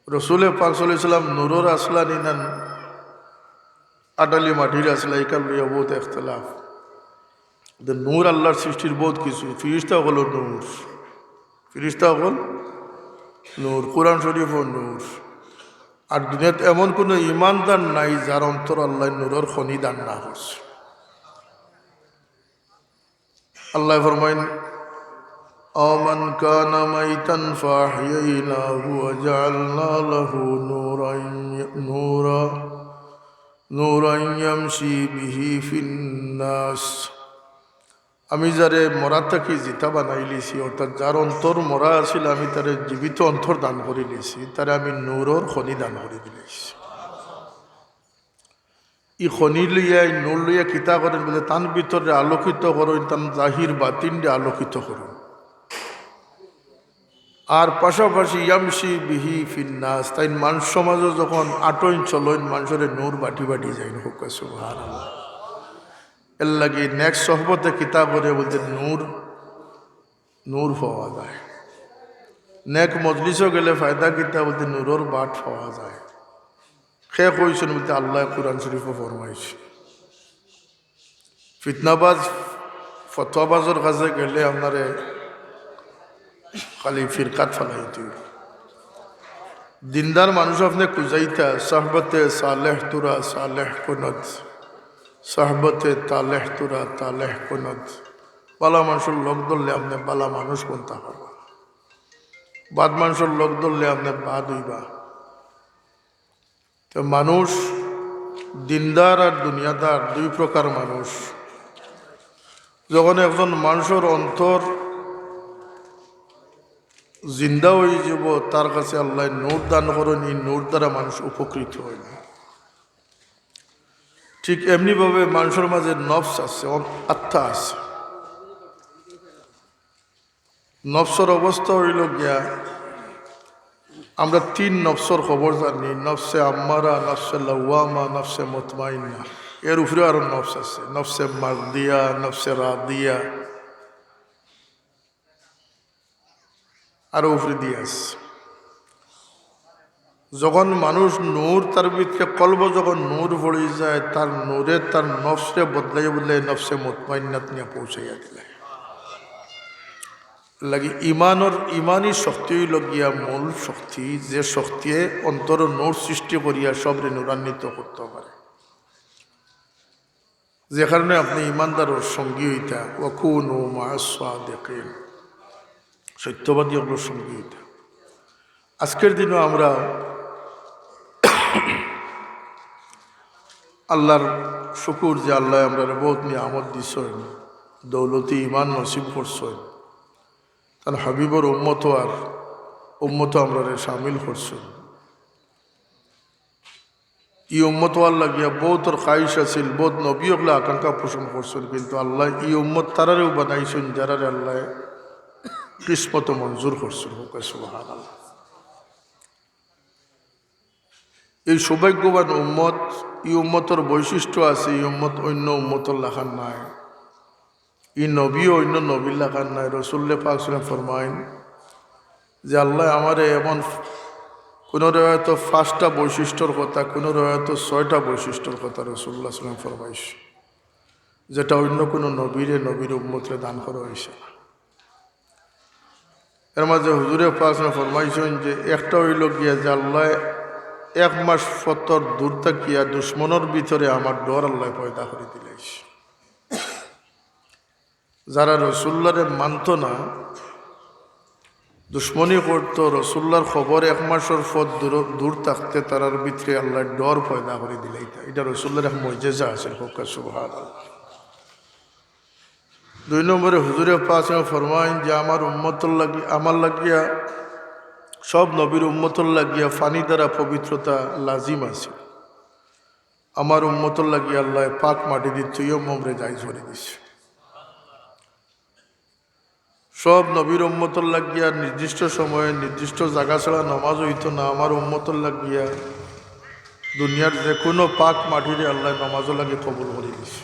রসুলের পাক সাল্লাল্লাহু আলাইহি সাল্লাম নূরর আসলা নিনান আটালি মাটির আসলা একাল লইয়া বহুত এখতলাফ। নূর আল্লাহর সৃষ্টির বহুত কিছু। ফিরিস্তা হলো নূর, ফিরিস্তা হল নূর, কোরআন শরীফও নূর। আর দুনিয়াতে এমন কোনো ইমানদার নাই যার অন্তর আল্লাহ নূরের খনি দান না করছে। আল্লাহ ফরমাইন আমান কানা মাইতান ফাহইয়াইনাহু ওয়া জাআলনা লাহু নূরান ইয়ামশি বিহি ফিন্নাস। আমি যারে মরা থাকি জিতা বানাই লিছি, অর্থাৎ যার অন্তর মরা আছিল আমি তারে জীবিত অন্তর দান করে লিছি, তারে আমি নূরর খনি দান করে দিলেছি। ই খনি লইয়া নূর লইয়া কিতা করেন বলে তান ভিতরে আলোকিত করেন, তান জাহির বাতিন দিয়ে আলোকিত করুন। আর পাশাপাশি ইয়ামশি বিহি ফিন্নাস, তাই মানুষ সমাজও যখন আটইন চলইন মানুষের নূর বাটি বাটি যায়। হোক সুবহানাল্লাহ। এর লাগে নেক্সট সহবতে কিতাব করে বলতে নূর নূর পাওয়া যায়। নেক মজলিসও গেলে ফায়দা কিতাব বলতে নূরর বাট পাওয়া যায়। খে কইছেন বলতে আল্লাহ কুরআন শরীফও ফরমাইছে। ফিতনাবাজ ফতোয়াবাজের কাছে গেলে আপনারে খালি ফিরকাত ফেলাইতে, দিনদার মানুষ আপনি কুজাইতা সাহবতে সালেহ তুরা সালেহ কুনত, সাহবতে তালেহ তুরা তালেহ কুনত। বালা মানুষের লোক ধরলে আপনি বালা মানুষ কোনটা পারবা, বাদ মানুষের লোক ধরলে আপনি বাদ হইবা। তো মানুষ দিনদার আর দুনিয়াদার দুই প্রকার মানুষ। যখন একজন মানুষের অন্তর জিন্দা হয়ে যাব, তার কাছে আল্লাহ নূর দান করেন, এই নূর দ্বারা মানুষ উপকৃত হয় না। ঠিক এমনিভাবে মানুষের মাঝে নফস আছে, আত্মা আছে। নফসের অবস্থা হইল গিয়া, আমরা তিন নফসর খবর জানি, নফসে আম্মারা, নফসে লাওয়ামা, নফসে মুতমাইন্না। এর উপরে আরো নফস আছে, নফসে মারদিয়া, নফসে রাদিয়া, আরো উপরে দিয়ে আছে। যখন মানুষ নূর তার ভিতরে কলব যখন নূর ভরে যায়, তার নূরে তার নফসে বদলাই বদলাই নফসে মুতমাইন্নাত নিয়ে পৌঁছাইয়া দিলে লাগে। ইমানি শক্তি হইল গিয়া মূল শক্তি, যে শক্তি অন্তর নূর সৃষ্টি করিয়া সবরে নূরান্বিত করতে পারে। যে কারণে আপনি ইমানদারের সঙ্গী হইতা, ওয়াকুনু মা'আস সাদিকিন, সত্যবাদী হলো সঙ্গী হইতা। আজকের দিনও আমরা আল্লাহর শুকুর যে আল্লাহ আমরা বহুত নিয়ামত দিছেন, দৌলতি ইমান নসিব করছেন, তার হাবিবর উম্মত আর উম্মত আমরা সামিল করছেন। ই উম্মত আল্লাহ গিয়া বহুতর খাইশ আছিল, বহুত নবী হলে আকাঙ্ক্ষা পোষণ করছেন, কিন্তু আল্লাহ ই উম্মত তারারেও বানাইছেন যারারে আল্লাহ কিসমত মঞ্জুর করছেন। হোক সুবহানাল্লাহ। এই সৌভাগ্যবান উম্মত, ই উম্মতর বৈশিষ্ট্য আছে, এই উম্মত অন্য উম্মতর লেখার নাই, ই নবীও অন্য নবীর লেখার নাই। রাসূলুল্লাহ পাক সাল্লাল্লাহু আলাইহি ওয়াসাল্লাম ফরমাইন যে আল্লাহ আমারে এমন কোনো হয়তো 5টা বৈশিষ্ট্যর কথা, কোনো হয়তো 6টা বৈশিষ্ট্যর কথা রাসূলুল্লাহ সাল্লাল্লাহু আলাইহি ওয়াসাল্লাম ফরমাইছে, যেটা অন্য কোনো নবীর উম্মতরে দান করা হয়েছে। এর মাঝে হুজুরে পাক সাল্লাল্লাহু আলাইহি ওয়াসাল্লাম ফরমাইছেন যে একটা হইল গিয়া যে আল্লাহ 1 মাস ফতর দূর থাকিয়া দুশ্মনের ভিতরে আমার ডর আল্লাহ পয়দা করে দিলেছে। যারা রাসূলুল্লাহরে মানত না, দুশ্মনী করতো, রাসূলুল্লাহর খবর 1 মাসের পথ দূর থাকতে তারার ভিতরে আল্লাহ ডর পয়দা করে দিলে। এটা রাসূলুল্লাহর এক মুজিজা আছে। হোক সুবহানাল্লাহ। 2 নম্বরে হুজুরে পাক ফরমাইন যে আমার উম্মতর লাগি, আমার লাগিয়া সব নবীর উম্মতর লাগিয়া ফানি দ্বারা পবিত্রতা লাজিম আছে। আমার উম্মতর লাগিয়া আল্লাহ পাক মাটি দিচ্ছে, মমরে যাই ঝরে দিচ্ছে। সব নবীর উম্মতর লাগিয়া নির্দিষ্ট সময়ে নির্দিষ্ট জায়গা ছাড়া নামাজ হইতো না। আমার উম্মতর লাগিয়া দুনিয়ার যে কোনো পাক মাটিরে আল্লাহ নামাজও লাগে কবুল করে দিছে।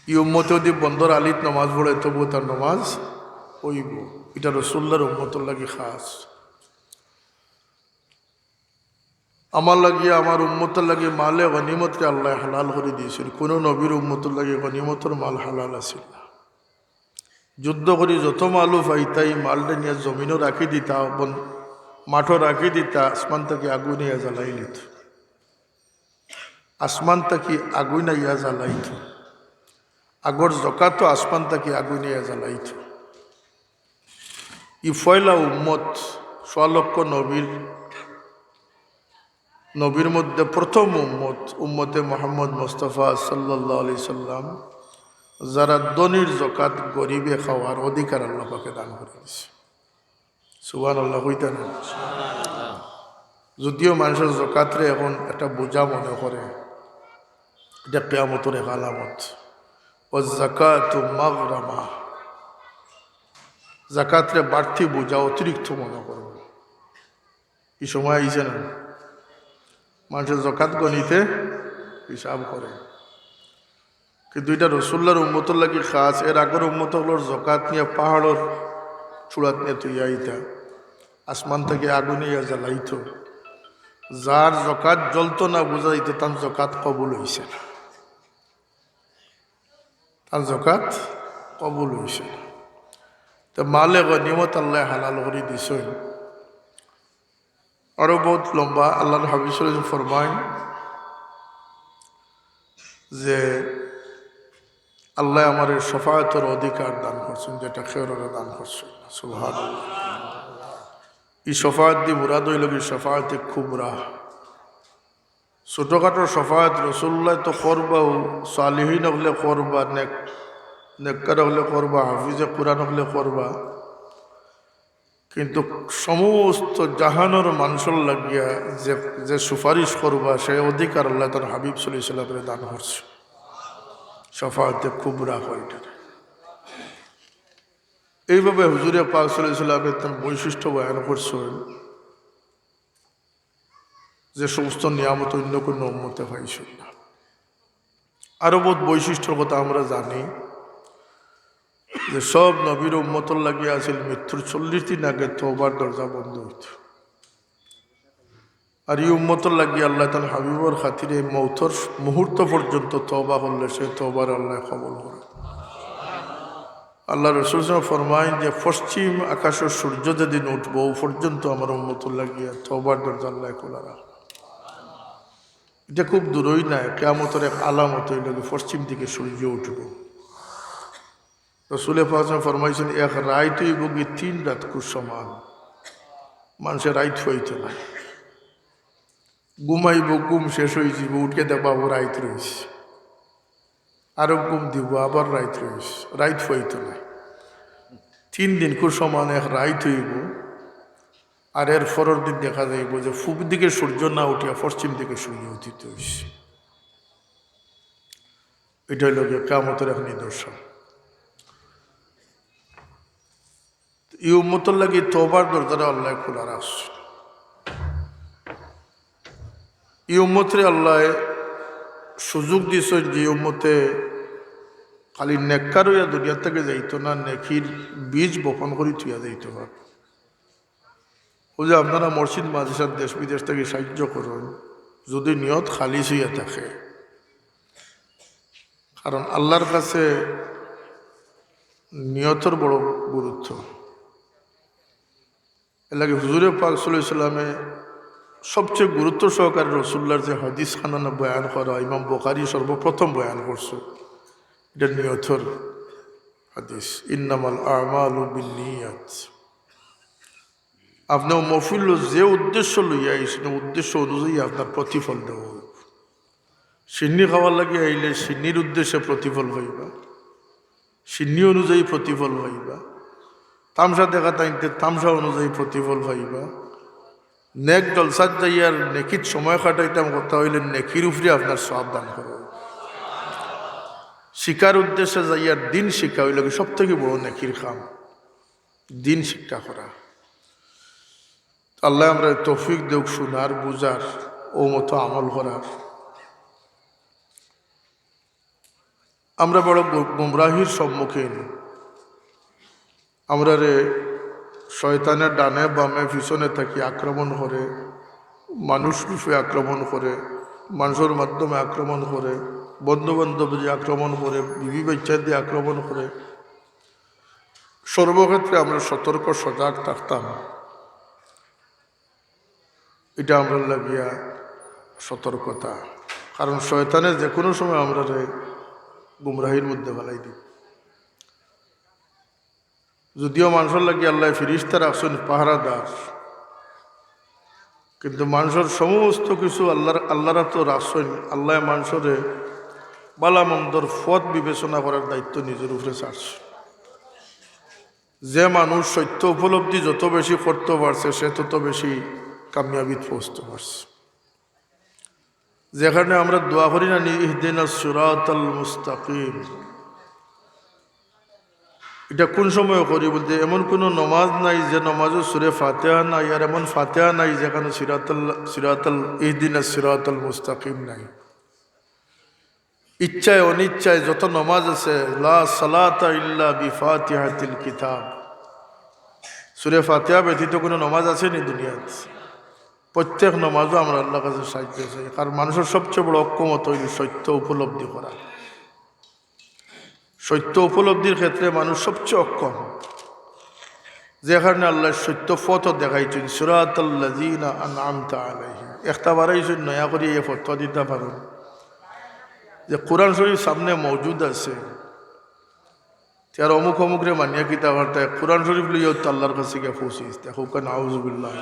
ই উম্মতে যদি বন্দর আলিত নামাজ পড়ে তবু তার নামাজ হইব। এটা রাসূলুল্লাহর উম্মতর লাগি খাস। আমার লাগিয়ে আমার উম্মতের লাগিয়ে মালে গনিমতকে আল্লাহ হালাল করে দিয়েছিল। কোনো নবীর উম্মতের লাগিয়ে গনিমতর মাল হালাল আছিল না। যুদ্ধ করি যত মালু পাইতাই মালটা নিয়ে জমিনও রাখি দিতা, মাঠও রাখি দিতা, আসমান থেকে আগুন ইয়া জ্বালাই নিত। আসমান থেকে আগুন ইয়া জ্বালাইত। আগর জকাতো আসমান থেকে আগুন ইয়া জ্বালাইত। ই ফয়লা উম্মত সোয়ালক্ষ নবীর মধ্যে প্রথম উম্মতে মোহাম্মদ মুস্তাফা সাল্লাল্লাহু আলাইহি সাল্লাম, যারা ধনীর জকাত গরিবে খাওয়ার অধিকার আল্লাহ পাকে দান করে দিয়েছে। সুবহানাল্লাহ হইতেন। যদিও মানুষের জকাতরে এখন একটা বোঝা মনে করে, এটা কিয়ামতের এক আলামত। ও যাকাতু মাগরামা, জাকাতরে বাড়তি বোঝা, অতিরিক্ত মনে করবে। এই সময় আইছে না, মানুষের জকাত গণিতে হিসাব করে। কিন্তু এটা রসুল্লার উম্মতর লাগি খাস। এর আগের উম্মতগুলোর জকাত নিয়ে পাহাড়ের চূড়াত নিয়ে তুইয়া আইতা, আসমান থেকে আগুন ইয়া জ্বালাইত। যার জকাত জ্বলতো না বোঝা দিত, তার জকাত কবুল হইছে না, তার জকাত কবুল হইছে না। তো মালে গনিমত আল্লাহ হালাল করে দিছেন। আরো বহুত লম্বা। আল্লাহর হাবিব সাল্লাল্লাহু আলাইহি ওয়াসাল্লাম ফরমায় যে আল্লাহ আমার শফায়াতের অধিকার দান করছেন, যেটা খেয়রের দান করছেন। সুবহানাল্লাহ। এই শফায়াত দিয়ে মুরাদ হইল কি শফায়াতে কুবরা। ছোটখাটো শফায়াত রসুল্লাহ তো করবা, সালিহীন হলে করবা, নেককার হলে করবা, হাফিজে কুরআন হলে করবা, কিন্তু সমস্ত জাহানোর মানুষের লাগিয়া যে সুপারিশ করবা, সেই অধিকার আল্লাহ তার হাবিব সাল্লাল্লাহু আলাইহি ওয়াসাল্লামের দান করছে। শফায়াতে কুবরা হয় এটা। এইভাবে হুজুরে পাক সাল্লাল্লাহু আলাইহি ওয়াসাল্লামের তার বৈশিষ্ট্য বয়ান করছেন, যে সমস্ত নিয়ামত অন্য কোনো উম্মতে পাইছেন না। আরো বহুত বৈশিষ্ট্যর কথা আমরা জানি, যে সব নবীর উম্মতর লাগিয়ে আছিল মৃত্যুর 40 দিন আগে তওবার দরজা বন্ধ হইত। আর এই উম্মতর লাগিয়ে আল্লাহ তার হাবিবর খাতিরে মৌতর মুহূর্ত পর্যন্ত তওবা করলে সে তওবার আল্লাহ কবুল করে। আল্লাহ রাসূল ফরমায় যে পশ্চিম আকাশের সূর্য যেদিন উঠবো ও পর্যন্ত আমার উম্মতর লাগিয়ে তওবার দরজা আল্লাহ খোলা রাখে। এটা খুব দূরই নাই, কিয়ামতের এক আলামত হইল পশ্চিম দিকে সূর্য উঠব। রাসূল পাক ফরমাইছেন এক রাইতই বগি 3 রাত খুব সমান। মানুষের রাইত হইতো না, ঘুমাইব, ঘুম শেষ হয়ে যাব, উঠকে দেখবো রাইত রয়েছে, আরো ঘুম দিব, আবার রাইত রয়েছে, রাইত হইতো না। 3 দিন খুব সমান এক রাইত হইব। আর এর পরের দিন দেখা যাইব যে পূব দিকে সূর্য না উঠিয়া পশ্চিম দিকে সূর্য উঠিতে হইছে। এটা হইল কিয়ামতের এক নিদর্শন। এই উম্মতের লাগি তওবার দরজাটা আল্লাহ খোলা রাখছে। এই উম্মতরে আল্লাহ সুযোগ দিয়েছে, যে উম্মতে খালি নেককার হইয়া দুনিয়া থেকে যাইতো না, নেকির বীজ বপন করে থুয়া যাইতে পারে। ও যে আপনারা মসজিদ মাদ্রাসার দেশ বিদেশ থেকে সাহায্য করুন, যদি নিয়ত খালিস হইয়া থাকে। কারণ আল্লাহর কাছে নিয়তের বড় গুরুত্ব। এর লাগে হুজুরে পাক সাল্লাল্লাহু আলাইহি ওয়াসাল্লামে সবচেয়ে গুরুত্ব সহকারে রসুল্লার যে হাদিস খানানা বয়ান করা, ইমাম বুখারী সর্বপ্রথম বয়ান করছে, এটা নিয়তের হাদিস। ইন্নামাল আমালু বিন্নিয়াত। আপনার মফিল যে উদ্দেশ্য লইয়া আইসেন, উদ্দেশ্য অনুযায়ী আপনার প্রতিফল দেওয়া হইব। সিন্নি খাওয়ার লাগে আইলে সিন্নির উদ্দেশ্যে প্রতিফল হইবা, সিন্নি অনুযায়ী প্রতিফল হইবা। তামসা দেখা তাইতে তামসা অনুযায়ী প্রতিফল হইবা। নেক জলসাত যাইয়ার নেকির সময় কাটাইতাম কথা হইলে নেকির উপরে আপনার সওয়াব দান করো। শিকার উদ্দেশ্যে যাইয়ার দিন শিক্ষা হইল সব থেকে বড় নেকির কাম, দিন শিক্ষা করা। আল্লাহ আমরা তৌফিক দেখ শোনার, বুঝার, ও মতো আমল করার। আমরা বড় গুমরাহির সম্মুখীন। আমরা রে শয়তানের ডানে বামে পিছনে থাকি আক্রমণ করে, মানুষ রূপে আক্রমণ করে, মানুষের মাধ্যমে আক্রমণ করে, বন্ধুবান্ধব দিয়ে আক্রমণ করে, বিবি বাচ্চা দিয়ে আক্রমণ করে। সর্বক্ষেত্রে আমরা সতর্ক সজাগ থাকতাম, এটা আমরা লাগিয়া সতর্কতা। কারণ শয়তানের যে কোনো সময় আমরা গুমরাহির মধ্যে ফেলাই দিই। যদিও মানুষের লাগিয়ে আল্লাহ ফিরিস্তা রাখছেন পাহারাদার, কিন্তু মানুষের সমস্ত কিছু আল্লাহরা তো রাখছেন। আল্লাহ মানুষের বালা মন্দর পথ বিবেচনা করার দায়িত্ব নিজের উপরে ছাড়ছে। যে মানুষ সত্য উপলব্ধি যত বেশি করতে পারছে, সে তত বেশি কামিয়াবিত পৌঁছতে পারছে। যেখানে আমরা দোয়া করি না, ইহদিনাস সিরাতাল মুস্তাকিম, এটা কোন সময় করি বলতে, এমন কোনো নমাজ নাই যে নমাজও সুরে ফাতিহা নাই, আর এমন ফাতিহা নাই যেখানে সিরাতাল ইহদিনাস সিরাতাল মুস্তাকিম নাই। ইচ্ছায় অনিচ্ছায় যত নমাজ আছে, লা সালাতা ইল্লা বিফাতিহাতিল কিতাব, সুরে ফাতিহা ব্যতীত কোনো নমাজ আছে নি দুনিয়াত? প্রত্যেক নমাজও আমরা আল্লাহর কাছে সাহায্য চাই। কারণ মানুষের সবচেয়ে বড় অক্ষমতা হইল সত্য উপলব্ধি করা। সত্য উপলব্ধির ক্ষেত্রে মানুষ সবচেয়ে অক্ষম। যেখানে আল্লাহ সত্য পথ দেখাইছেন, সিরাতাল্লাযীনা আনআমতা আলাইহিম, একটা বারাইছেন নয়া করে এই ফতোয়া দিতে পারেন যে কোরআন শরীফ সামনে মজুদ আছে, তার অমুক অমুকরে মানিয়া কিতা করতে কোরআন শরীফ লইয়া তো আল্লাহর কাছে গিয়ে পৌঁছিস। দেখো কেন আউযুবিল্লাহ।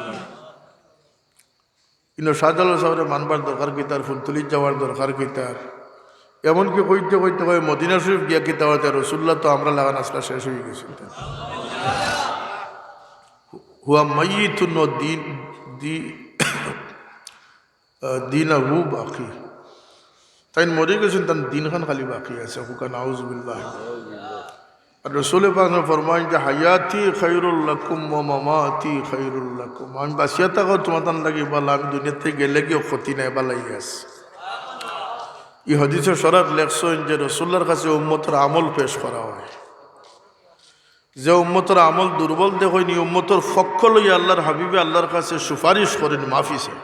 কিন্তু শাহজালাল সাহেবের মানবার দরকার কি, তার ফুলতুলির যাওয়ার দরকার কি তার? এমনকি কইতে কইতে কই মদিনা শরীফ গিয়া কিতা হতে রসুল্লাহ তো আমরা লাগান আসলা শেষ হয়ে গেছিল। হুয়া মাইয়িতুন দীনাহু বাকি, তাই মরে গেছেন, তার দিনখান খালি বাকি আছে। হুকা নাউযুবিল্লাহ। আর রসুল পাক ফরমায় যে হায়াতি খায়রুল লাকুম ওয়া মামাতি খায়রুল লাকুম, আমি বাঁচিয়া থাকো তোমার তান লাগে বালা, আমি দুনিয়া থেকে গেলে গিয়েও ক্ষতি নাই, বালাই আছে। এই হাদিসে শরৎ লেখছেন যে রসুল্লার কাছে উম্মতের আমল পেশ করা হয়। যে উম্মতের আমল দুর্বল দেখেনি, উম্মতের পক্ষ লইয়া আল্লাহর হাবিবে আল্লাহর কাছে সুপারিশ করেন, মাফি চাই।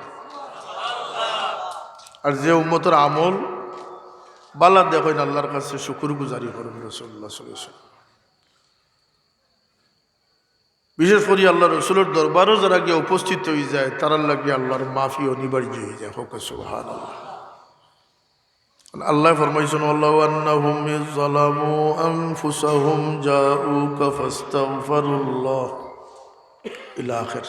আর যে উম্মতের আমল বালা দেখেন, আল্লাহর কাছে শুকুর গুজারি করেন রাসূলুল্লাহ সাল্লাল্লাহু আলাইহি ওয়াসাল্লাম। বিশেষ করে আল্লাহ রসুলের দরবারও যারা গিয়ে উপস্থিত হয়ে যায়, তারা লাগিয়ে আল্লাহর মাফি অনিবার্য হয়ে যায়। হোক সুবহানাল্লাহ। আল্লাহ ফরমাইছেন, আল্লাহু আন্নাহুম যালামু আনফুসাহুম জাউকা ফাস্তাগফিরুল্লাহ ইলা আখির।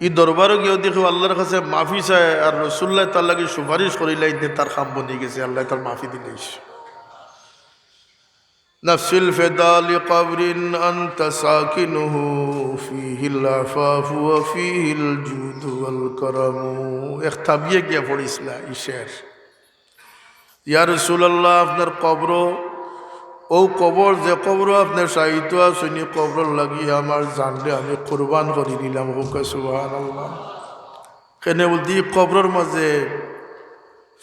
এই দরবারও গিয়ে দেখো আল্লাহর কাছে মাফি চায়, আর রাসূলুল্লাহ তার লাগি সুপারিশ করিলাই, তার খাম বনি গেছে, আল্লাহ তার মাফি দিলেইস। নফসিল ফিদা লিকবরিন আনতা সাকিনুহু ফীহিল আফাফু ওয়া ফীহিল জুদু ওয়াল কারামু। এক তাবিয়ে গিয়া পড়িসলা ইশের, ইয়া রাসূলুল্লাহ, আপনার কবর, ও কবর যে কবর আপনার সাহিত্য আসেনি, কবর লাগিয়ে আমার জানলে আমি কোরবান করে দিলাম। হোক সুবহানাল্লাহ। কেন বলতে কবরের মাঝে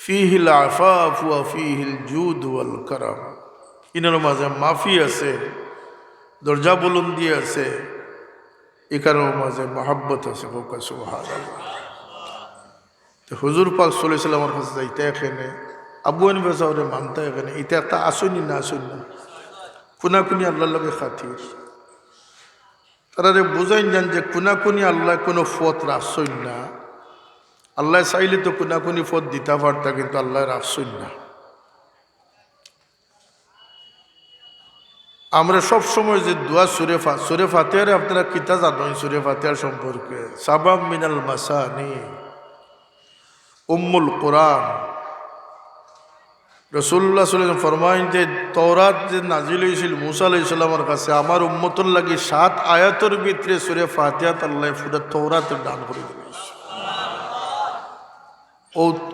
ফীহিল আফাফু ওয়া ফীহিল জুদু ওয়াল কারাম, ইনার মাঝে মাফি আছে, দরজা বুলন্দি আছে, এখানেও মাঝে মহাব্বত আছে। হোক সুবহানাল্লাহ। তো হুজুর পাক সাল্লাল্লাহু আলাইহি ওয়াসাল্লামের কাছে যাইতে এখানে আবু হানিফা সাহেবের মানতে এখানে এটা একটা আসেনি না, আসেন না, কুনাকুনি আল্লাহর লগে খাতির। তারা বুঝাইন যান যে কুনাকুনি আল্লাহ কোনো ফত রাখছেন না। আল্লাহ চাইলে তো কুনাকুনি ফত দিতে পারতা, কিন্তু আল্লাহ রাখছেন না। আমরা সব সময় যে দোয়া সুরে ফাতিহার আপনারা কিতা জানেন সুরে ফাতিহার সম্পর্কে? সাবাব মিনাল মাসানি, উম্মুল কোরআন। রাসূলুল্লাহ সাল্লাল্লাহু আলাইহি ওয়াসাল্লাম ফরমায়েন যে তওরাত যে নাজিল হয়েছিল মুসা আলাইহিস সালামের কাছে, আমার উম্মতের লাগি 7 আয়াতের ভিতরে সূরা ফাতিহা আল্লাহ পুরো তওরাতের দান করে দিয়েছে।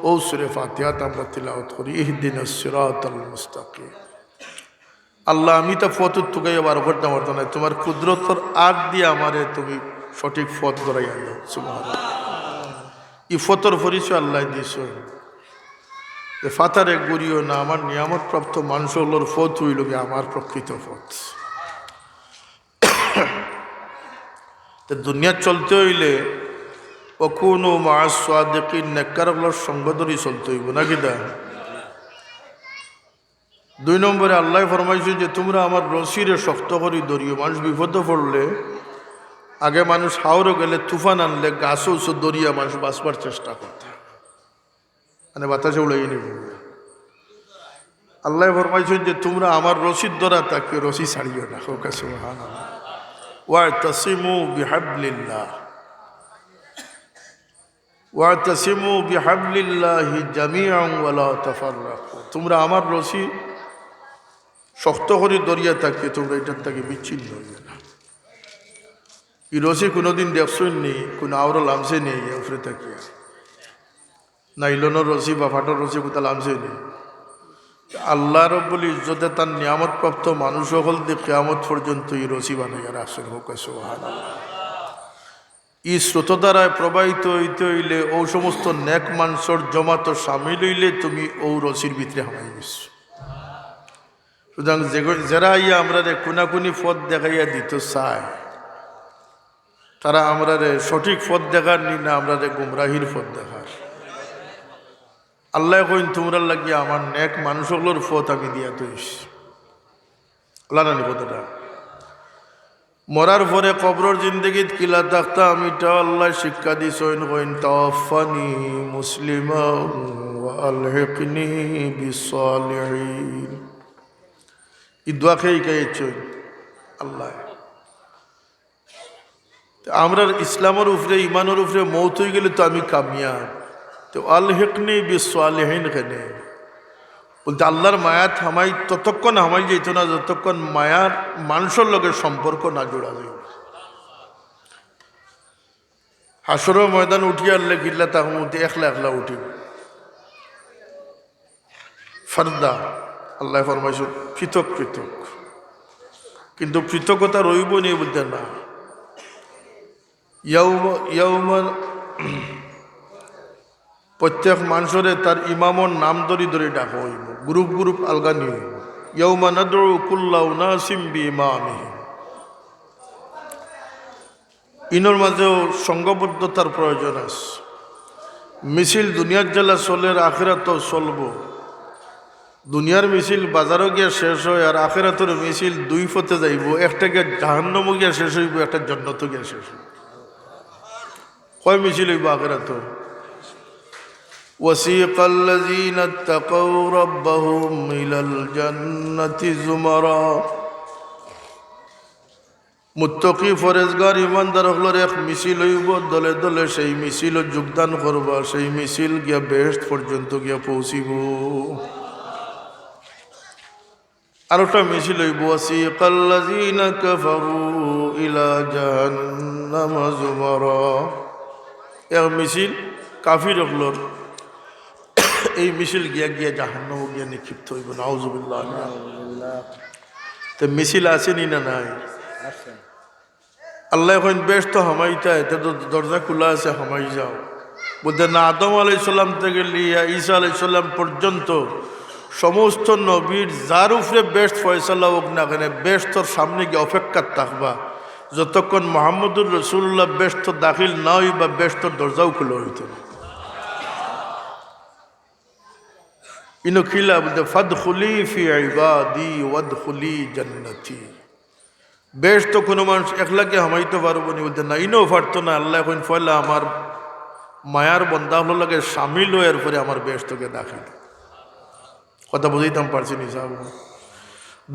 ও সূরা ফাতিহা আমরা তিলাওয়াত করি, ইহদিনাস সিরাতাল মুস্তাকিম। আল্লাহ, আমি তো পথ তুকাইয়া বার করতাম পারতো না, তোমার কুদরতর আগ দিয়ে আমারে তুমি সঠিক পথ গড়াই আনো। সুবহানাল্লাহ। এই ফতর পরিচয় আল্লাহ দিয়েছ। ফাতারে গড়িও না, আমার নিয়ামত প্রাপ্ত মানুষগুলোর পথ হইল গিয়ে আমার প্রকৃত পথ। দুনিয়া চলতে হইলে অকুনু মা'আস সাদিকিন, নেককারগুলোর সঙ্গ ধরে চলতে হইব নাকি দা। 2 নম্বরে আল্লাহ ফরমাইছে যে তোমরা আমার রশিরে শক্ত করে ধরিও। মানুষ বিপদে পড়লে, আগে মানুষ হাওড়ে গেলে তুফান আনলে গাছও দরিয়া মানুষ বাঁচবার চেষ্টা করতে, মানে বাতাসে উড়াই নিব। আল্লাহ ফরমাইছেন যে তোমরা আমার রশিদ ধরা তাকে রশি ছাড়িও না। সুবহানাল্লাহ। ওয়া'তাসিমু বিহাবলিল্লাহ ওয়া'তাসিমু বিহাবলিল্লাহি জামিআন ওয়া লা তাফাররাকু। তোমরা আমার রশি শক্ত করে দরিয়া থাকে, তোমরা এটার থেকে বিচ্ছিন্ন হইবে না। এই রশি কোনোদিন দেখছই নেই, কোনো আওরা লামছে নেই উপরে থাকিয়া, নাইলনের রশি বা ফাটার রশি কোথাও লামছে নেই। আল্লাহ রব্বুল ইজ্জতে তার নিয়ামত প্রাপ্ত মানুষ সকল দিয়ে কিয়ামত পর্যন্ত এই রশি বানাইয়া রাখছেন। হোক সুবহানাল্লাহ। এই স্রোত দ্বারায় প্রবাহিত হইতে হইলে ও সমস্ত নেক মানুষের জমাত সামিল হইলে তুমি ও রশির ভিতরে হামাই গেছ। সুতরাং যারা ইয়া আমরা কোনাকুনি পথ দেখাইয়া দিত চায়, তারা আমরা সঠিক পথ দেখার নি না, আমরা গুমরাহির পথ দেখার। আল্লাহ কইন তোমরা লাগিয়ে আমার নেক মানুষগুলোর পথ আমি দিয়া তৈস। আল্লাহ নানি কথাটা মরার পরে কবরের জিন্দগিত কিলা থাকতাম, এটা আল্লাহ শিক্ষা দিছেন। কইন তাওয়াফানি মুসলিমান ওয়া আলহিকনি বিসসালিহিন। এই দোয়া খেয়ে গাইছেন আল্লাহ। আমরা ইসলামের উপরে ইমানের উপরে মৌত হয়ে গেলে তো আমি কামিয়াব। তো আলহিকনি বিসসালিহিন কেনে বলতে আল্লাহর মায়াত হামাই ততক্ষণ হামাই যেত না যতক্ষণ মায়ার মানুষের লোকের সম্পর্ক না জোড়া যায়। হাসরের ময়দান উঠিয়ার লেখিল্লা তাহমতে একলা একলা উঠিব ফারদা। আল্লাহ ফরমাইছ পৃথক পৃথক, কিন্তু পৃথকতা রইব নি বলতে না। প্রত্যেক মানুষের তার ইমামর নাম ধরি ধরে ডাকা হইব, গ্রুপ গ্রুপ আলগা নিয়ে হইব। ইয়াউমা নাদউ কুল্লা উনাসিম বিইমামিহিম। ইনোর মাঝেও সংঘবদ্ধতার প্রয়োজন আছে। মিছিল দুনিয়ার জেলা চলে, আখিরাতও চলব। দুনিয়ার মিছিল বাজারও গিয়া শেষ হয়, আর আখিরাতের মিছিল দুই পথে যাইব। একটা গিয়া জাহান্নামও গিয়া শেষ হইব, একটা জান্নাতও গিয়া শেষ হইব। কয় মিছিল হইব আখিরাতের? وسيق الذين اتقوا ربهم إلى الجنة زمرا। মুত্তাকি ফরেজগার ইমানদার হলোর এক মিছিল হইব, দলে দলে সেই মিছিল যোগদান করবা, সেই মিছিল গিয়া বেহেশত পর্যন্ত গিয়া পৌঁছিব। আর একটা মিছিল হইব ওয়াসিকাল্লাযীনা কাফারু ইলা জাহান্নাম যুমারা। এক মিছিল কাফির হলোর, এই মিছিল গিয়া গিয়া জাহান্নামে গিয়া নিক্ষিপ্ত হইব। নাউযুবিল্লাহ। তো মিছিল আসেনি না নাই? আল্লাহ এখন বেশ তো হামাইতা, এটা তো দরজা খোলা আছে, হামাই যাও। বলতে না আদম আলাইহিস সালাম থেকে লিয়া ঈসা আলাইহিস সালাম পর্যন্ত সমস্ত নবীর যার উপরে বেশ ফয়সালা হোক না কেন, বেশ তোর সামনে গিয়ে অপেক্ষা থাকবা যতক্ষণ মুহাম্মদুর রাসূলুল্লাহ বেশ তো দাখিল না হইবা, বেশ তোর দরজাও খোলা হইত না। ইনো খিলা বলতে ফাদখুলি ফি ইবাদি ওয়াদখুলি জান্নাতি। বেশ তো কোনো মানুষ একলাকে হামাইতে পারবো নি বলতে না, ইনো পারতো না। আল্লাহ এখন ফয়লা আমার মায়ার বন্দা হলো লাগে সামিল হয়ে এরপরে আমার বেশ তোকে দাখিল। কথা বুঝাইতাম পারছি নি সাহেব?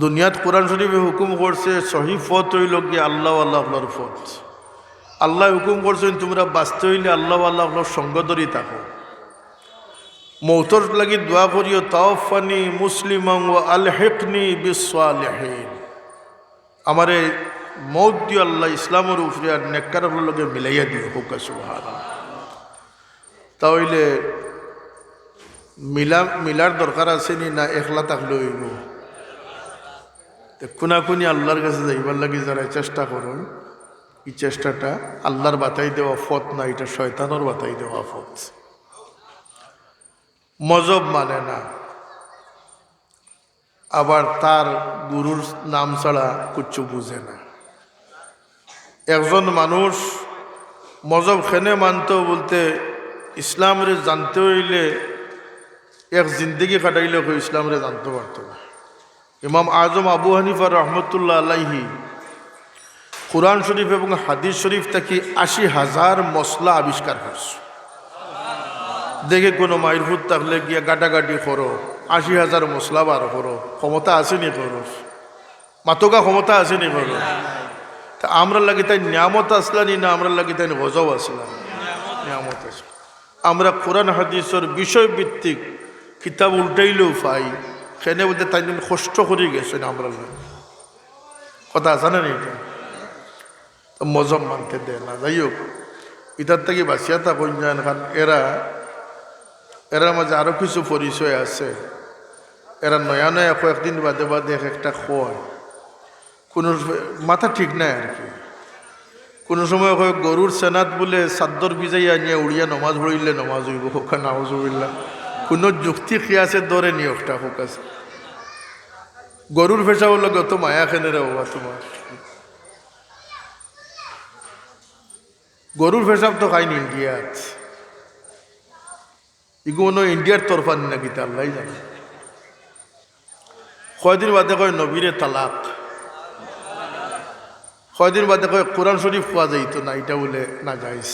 দুনিয়াত কোরআন শরীফে হুকুম করছে সহি ফত হইল গিয়ে আল্লাহ আল্লাহর ফত। আল্লাহ হুকুম করছেন তোমরা বাঁচতে হইলে আল্লাহ আল্লাহর সঙ্গ ধরি থাকো। মৌতর লাগি দোয়া করিও তাওফানি মুসলিমান ওয়া আলহিকনি বিসসালিহিন। আমারে মৌত দিও আল্লাহ ইসলামের উপরে আর নেককারগুলোর লগে মিলাইয়া দিও। হোক সুবহানাল্লাহ। তাহলে মিলার দরকার আছে নি না? একলা থাকলে হইব? কোনাকুনি আল্লাহর কাছে যাইবার লাগি যারা চেষ্টা করুন, এই চেষ্টাটা আল্লাহর বাতাই দেওয়া ফত না, এটা শয়তানের বাতাই দেওয়া ফত। মজব মানে না, আবার তার গুরুর নাম ছাড়া কিচ্ছু বুঝে না। একজন মানুষ মজহব খেনে মানতে বলতে ইসলামরে জানতে হইলে এক জিন্দগি কাটাইলে ইসলামরে জানতে পারত না। ইমাম আজম আবু হানিফা রহমতুল্লাহ আলাইহি কুরআন শরীফ এবং হাদিস শরীফ থেকে ৮০,০০০ মশলা আবিষ্কার করছে। দেখে কোনো মাইরফুট থাকলে গিয়া গাটাগাটি করো, ৮০,০০০ মশলা বার করো, ক্ষমতা আসেনি করো, মাতকা ক্ষমতা আসেনি করো। তা আমরা লাগি তাই নিয়ামত আসলানি না, আমরা লাগি তাই গজব আসলাম, নিয়ামত আসল। আমরা কোরআন হাদিসের বিষয়ভিত্তিক কিতাব উল্টাইলেও পাই, সেনে বলতে তাই কষ্ট করে গেছে না আমরা কথা আছে না এটা। তো মজব মানতে দেয় না। যাই হোক, ইটার থেকে বাঁচিয়া থাকুন যান, কারণ এরা মাঝে আরও কিছু পরিচয় আছে। এরা নয়া নয়া কয়েকদিন বাদে বাদে একটা খোয়ায়, কোনো মাথা ঠিক নাই আর কি। কোনো সময় হয় গরুর সেনাত বলে চাদর ভিজাইয়া নিয়ে উড়িয়া নমাজ পড়িলে নমাজ হইব, হোকা নামাজ হইলা কোনো যুক্তি খিয়াসের দরে নিয়োগটা হোক আছে। গরুর ফেসা বললো গত মায়া খেনে রে বাবা তোমার, গরুর ফেসাব তো খাইনি ইন্ডিয়াত, এগুলো ইন্ডিয়ার তরফান নাকি তা আল্লাহ জানে। কয়দিন বাদে কয় নবীরে তালাক, কয়দিন বাদে কয় কোরআন শরীফ পাওয়া যাইতো না, এটা বলে না যাইস।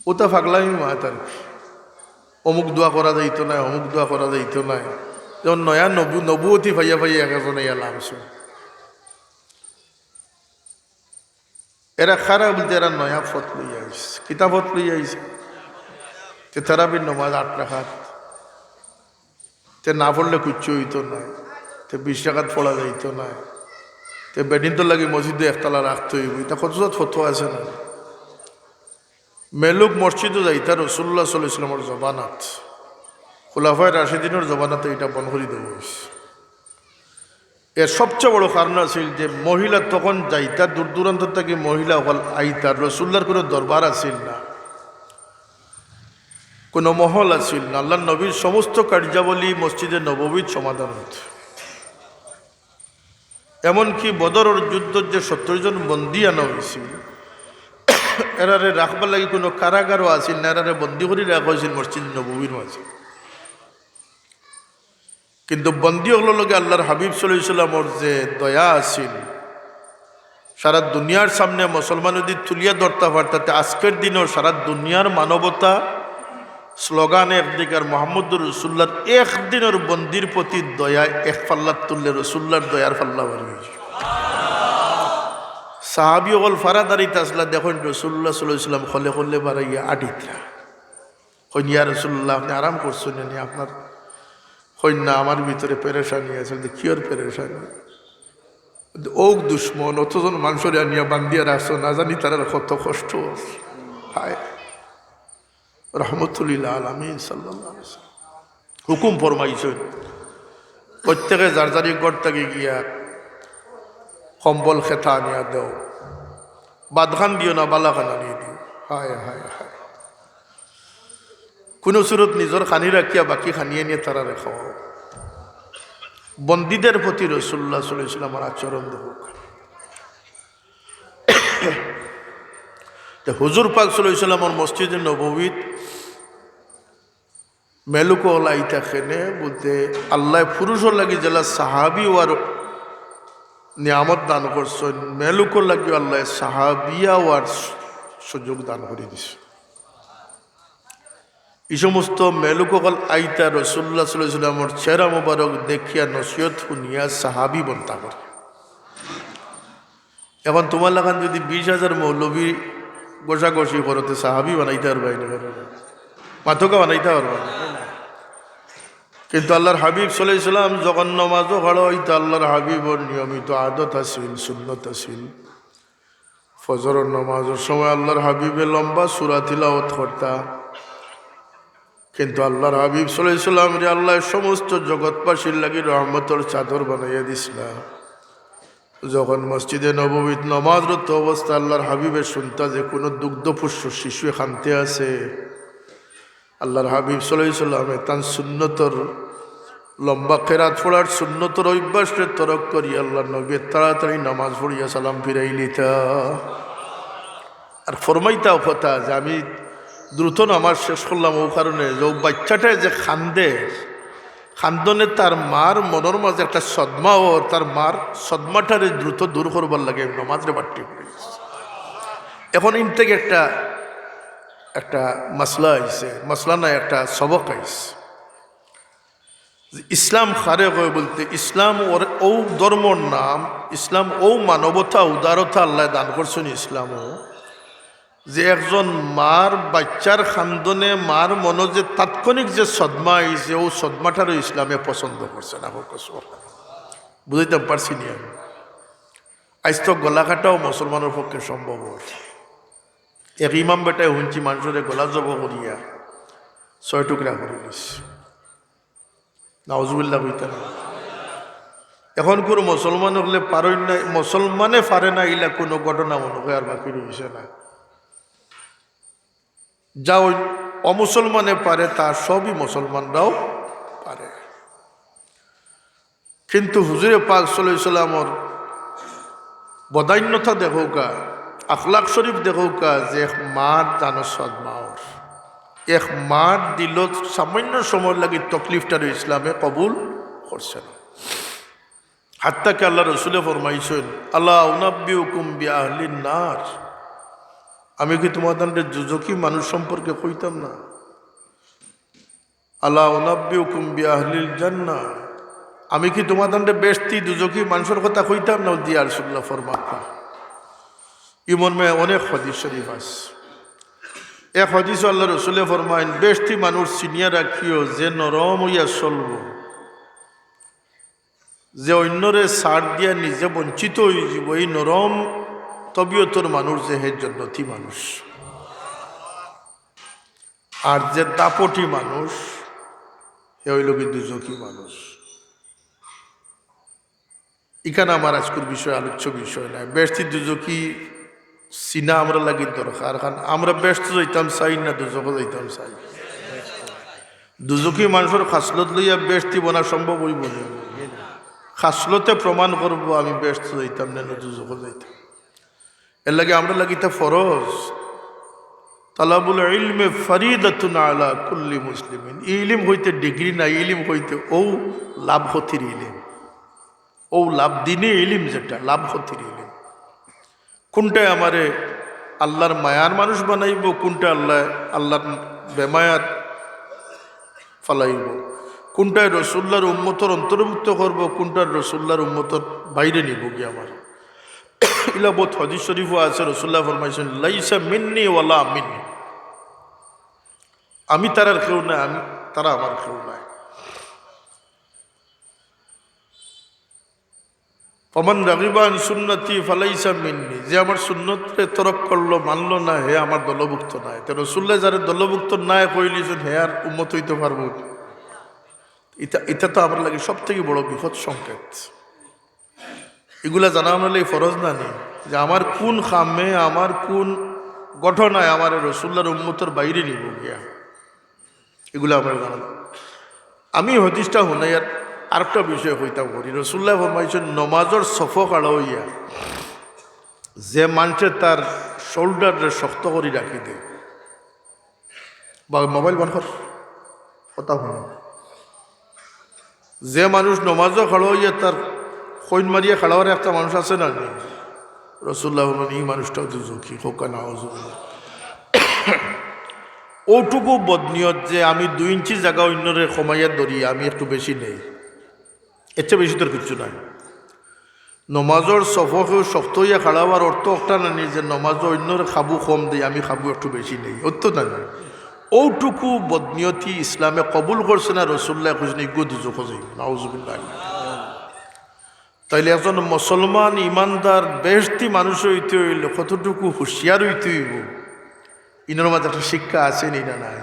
ওটা ফাগলামি মাত আর কি, অমুক দোয়া করা যাইতো না, অমুক দোয়া করা যাইতো না। যেমন নয়া নবুয়তি ভাইয়া ভাইয়া একজন এলাম। এরা খারাপ বলতে এরা নয়া ফত লই আইস, কিতাবত লই আইছে। তে তারাবির নমাজ ৮ রাকাত, তে না পড়লে কিচ্ছু হইতো না, তে ২০ রাকাত পড়া যাইতো না, তে বেডিন তো লাগে মসজিদে একতলা রাখতে হইব। এটা কত ফতো আছে না। মেলুক মসজিদও যাইতা রসুল্লাহ সাল্লাল্লাহু আলাইহি ওয়াসাল্লামের জবানাত, খুলাফায়ে রাশিদিনের জবানাতে এটা বন্ধ করে দেওয়া হয়েছে। এর সবচেয়ে বড় কারণ আছিল যে মহিলা তখন যাইতা, দূর দূরান্ত থেকে মহিলা হল আইতার। রসুল্লার কোনো দরবার আছিল না, কোনো মহল আছিল না। আল্লাহ নবীর সমস্ত কার্যাবলী মসজিদে নববীর সমাধান হত। এমনকি বদরের যুদ্ধের যে ৭০ জন বন্দী আনা হয়েছিল, এরারে রাখবার লাগে কোনো কারাগারও আছিল না, এরারে বন্দী করে রাখা হয়েছিল মসজিদ নববীর মাঝে। কিন্তু বন্দী হল লগে আল্লাহর হাবিব সাল্লাল্লাহু আলাইহি ওয়াসাল্লামর যে দয়া আছিল, সারা দুনিয়ার সামনে মুসলমান যদি তুলিয়া ধরতে পারতাতে আজকের দিনেও সারা দুনিয়ার মানবতা স্লোগানে একদিকার মোহাম্মদুর রসুল্লাহর একদিনের বন্দির প্রতি দয়া এক পাল্লার তুললে রসুল্লার দয়ার পাল্লা বাড়ি হয়েছে। সাহাবি অকল ফারাদারিতে আসলা দেখুন রসুল্লাহ সাল্লাল্লাহু আলাইহি ওয়াসাল্লাম খলে খলে বাড়াইয়া আটিতরা কইয়া রসুল্লাহ আপনি আরাম করছেন নি, আপনার কন্যা আমার ভিতরে পেরেশানি আছে। কিয়র পেরেশানি? ওক দুশ্মন অতজন মানুষের আনিয়া বান্দিয়া রাখছো, না জানি তারা কত কষ্ট। হায় রহমতুল্লাহ আলামিন সাল্লাল্লাহু আলাইহি ওয়াসাল্লাম হুকুম ফরমাইছেন প্রত্যেকে যার যারি ঘর থেকে গিয়া কম্বল খেতা আনিয়া দেও, বাদখান দিও না, বালাখান আনিয়ে দিও। হায় হায় হায়, কোনো সুরত নিজের খানি রাখিয়া বাকি খানিয়ে নিয়ে তারা রেখাও। বন্দীদের প্রতি রাসূলুল্লাহ সাল্লাল্লাহু আলাইহি ওয়াসাল্লামের আচরণ দেখুক। হুজুর পাক সাল্লাল্লাহু আলাইহি ওয়াসাল্লামের মসজিদে নববীত মেলুকো লাইতা খেনে বলতে আল্লাহ পুরুষও লাগি জেলা সাহাবি ওয়ার নিয়ামত দান করছেন, মেলুকো লাগি আল্লাহ সাহাবিয়া ওয়ার সুযোগ দান করে দিছে। এই সমস্ত মেলুকল আইতা রাসূলুল্লাহ সাল্লাল্লাহু আলাইহি ওয়াসাল্লামের চেহারা মোবারক দেখিয়া নসিহত শুনিয়া সাহাবি বনতা করে। এখন তোমার লাগান যদি ২০,০০০ মৌলবী গোসাগোসি করতে সাহাবি বানাইতে পারবে না, মাথকা বানাইতে পারবে না। কিন্তু আল্লাহর হাবিব সাল্লাল্লাহু আলাইহি ওয়াসাল্লাম যখন নামাজও পড়া হইতো, আল্লাহর হাবিবর নিয়মিত আদত আছিল, সুন্নত আছিল। ফজরের নামাজের সময় আল্লাহর হাবিবে লম্বা সূরা তিলাওয়াত করতা। কিন্তু আল্লাহর হাবিব সাল্লাল্লাহু আলাইহি ওয়াসাল্লাম রে আল্লাহ সমস্ত জগৎবাসীর লাগি রহমতের চাদর বানাইয়া দিছিলা। যখন মসজিদে নববীত নামাজরত অবস্থা আল্লাহর হাবিবের শুনতা যে কোনো দুগ্ধপুষ্য শিশু খানতে আছে, আল্লাহর হাবিব সাল্লাল্লাহু আলাইহি ওয়াসাল্লাম তার সুন্নতর লম্বা কেরাত পড়ার সুন্নতর অভ্যাসকে তরক করি আল্লাহর নবী তাড়াতাড়ি নামাজ পড়িয়া সালাম ফিরাই লিতা। আর ফরমাইতাও কথা যে আমি দ্রুত নামাজ শেষ করলাম ও কারণে যে ও বাচ্চাটায় যে খান্দে খান্দনে তার মার মনের মাঝে একটা সদমা ও তার মার সদমাটারে দ্রুত দূর করবার লাগে নমাজরে বাট্টি করে এখন ইন থেকে একটা মাসলা আইছে মাসলা নাই একটা সবক আইছে ইসলাম খারে হয় বলতে ইসলাম ওর ও ধর্মর নাম ইসলাম ও মানবতা উদারতা আল্লাহ দান করছেন ইসলামও যে একজন মার বাচ্চার খান্দনে মার মনে যে তাৎক্ষণিক যে সদমা আইছে ও সদমাটারও ইসলামে পছন্দ করছে না বুঝাইতে পারছি নি আমি আজ তো গলা কাটাও মুসলমানের পক্ষে সম্ভব এক ইমাম বেটায় শুনছি মানুষের গলা জব করিয়া 6 টুকরা করে দিস নাউজুবিল্লাহ হইতে না এখন কোনো মুসলমান হলে পারই না মুসলমানে পারে না ইলা কোনো ঘটনা মনে হয় আর বাকি রয়েছে না যা ওই অমুসলমানে পারে তা সবই মুসলমানরাও পারে কিন্তু হুজুরে পাক সাল্লাল্লাহু আলাইহি সাল্লামর বদান্যতা দেখৌকা আখলাক শরীফ দেখৌকা যে এক মার জানো সদমাওর এক মার দিল সামান্য সময় লাগে তকলিফটার ইসলামে কবুল করছে না হাত্তাকে আল্লাহ রসুলে ফরমাইছেন আল্লাহ উনাব্বিউকুম বিআহলিন নার আমি কি তোমাদের যুজকি মানুষ সম্পর্কে কইতাম না আল্লাহ উনাব্বিউকুম বিআহলিল জান্নাহ আমি কি তোমাদের বেশতি দুজকি মানুষের কথা কইতাম না দিয়া রাসূলুল্লাহ ফরমাতা ইমন মে অনেক হাদিস শরীফ আছে এক হাদিস আল্লাহ রসুলে ফরমাইন বেশতি মানুষ চিনিয়া রাখিও যে নরম হইয়া চলব যে অন্যরে ছাড় দিয়া নিজে বঞ্চিত হয়ে যাব এই নরম তবিয়তর মানুষ যে হে জন্নতি মানুষ আর যে দাপটি মানুষ হে হইল কি দুজকি মানুষ এখানে আমার আজকের বিষয় আলোচ্য বিষয় নাই বেশতি দুজকি সিনা আমরা লাগি দরকার কারণ আমরা ব্যস্ত যাইতাম চাই না দুজক যাইতাম চাই দুজকি মানুষের খাসলত লইয়া বেশতি বনা সম্ভব হইব না খাসলতে প্রমাণ করব আমি ব্যস্ত যাইতাম না দুজক যাইতাম এর লাগে আমরা লাগিতে ফরজ তালাবুল ইলমে ফরিদাতুন আলা কুল্লি মুসলিমিন ইলম হইতে ডিগ্রি না ইলম হইতে ও লাভ ক্ষতির ইলম ও লাভ দিনে ইলম যেটা লাভ ক্ষতির ইলম কোনটায় আমারে আল্লাহর মায়ার মানুষ বানাইব কোনটা আল্লাহর বেমায়ার ফালাইব কোনটায় রসুল্লার উম্মতর অন্তর্ভুক্ত করব কোনটার রসুল্লার উম্মতর বাইরে নিব কি আমার ইলা বহুত হাদিস শরীফও আছে রসুল্লাহ ফরমাইছেন লাইসা মিন্নি ওয়ালা মিন্নি আমি তারার কেউ না আমি তারা আমার কেউ নাই ফমান রাগিবান সুন্নতি ফালাইসা মিন্নি যে আমার সুন্নতরে তরক করলো মানলো না হে আমার দলভুক্ত নাই তো রসুল্লাহ যারা দলভুক্ত নাই কইলিছেন হে আর উম্মত হইতে পারবো এটা তো আমার লাগে সব থেকে বড় বিপদ সংকেত এগুলা জানা আমার লাগে ফরজ না নেই যে আমার কোন খামে আমার কোন ঘটনায় আমার রসুল্লাহর উম্মতর বাইরে নিব গিয়া এগুলো আমার জানা আমি হদিসটা হুনাইয়ার আরেকটা বিষয় হইতাম করি রসুল্লাহ ফরমাইছেন নমাজর সফ কাড়া হইয়া যে মানুষে তার শোল্ডারে শক্ত করে রাখি দে বা মোবাইল বন্ধ কর কথা হল যে মানুষ নমাজও খাড়া হইয়া তার খৈন মারিয়া খাড়াওয়ার একটা মানুষ আছে না রসুল্লাহ এই মানুষটাও তো ঝুঁকি হোকা না ওটুকু বদনিয়ত যে আমি 2 ইঞ্চি জায়গা অন্যরে কমাইয়া ধরি আমি একটু বেশি নেই এর চেয়ে বেশি তোর কিছু নাই নমাজর সফকেও শক্ত হইয়া খাড়াবার অর্থ একটা না নেই যে নমাজ অন্যরে খাবো কম দিই আমি খাবো একটু বেশি নেই অর্থ না ওটুকু বদনিয়তি ইসলামে কবুল করছে না রসুল্লাহ খুঁজনি গুজো খোঁজে নাউজুবিল্লাহ তাইলে একজন মুসলমান ইমানদার বেশতি মানুষ হইতে হইল কতটুকু হুঁশিয়ার হইতে হইব ইনার মাঝে একটা শিক্ষা আছে না নাই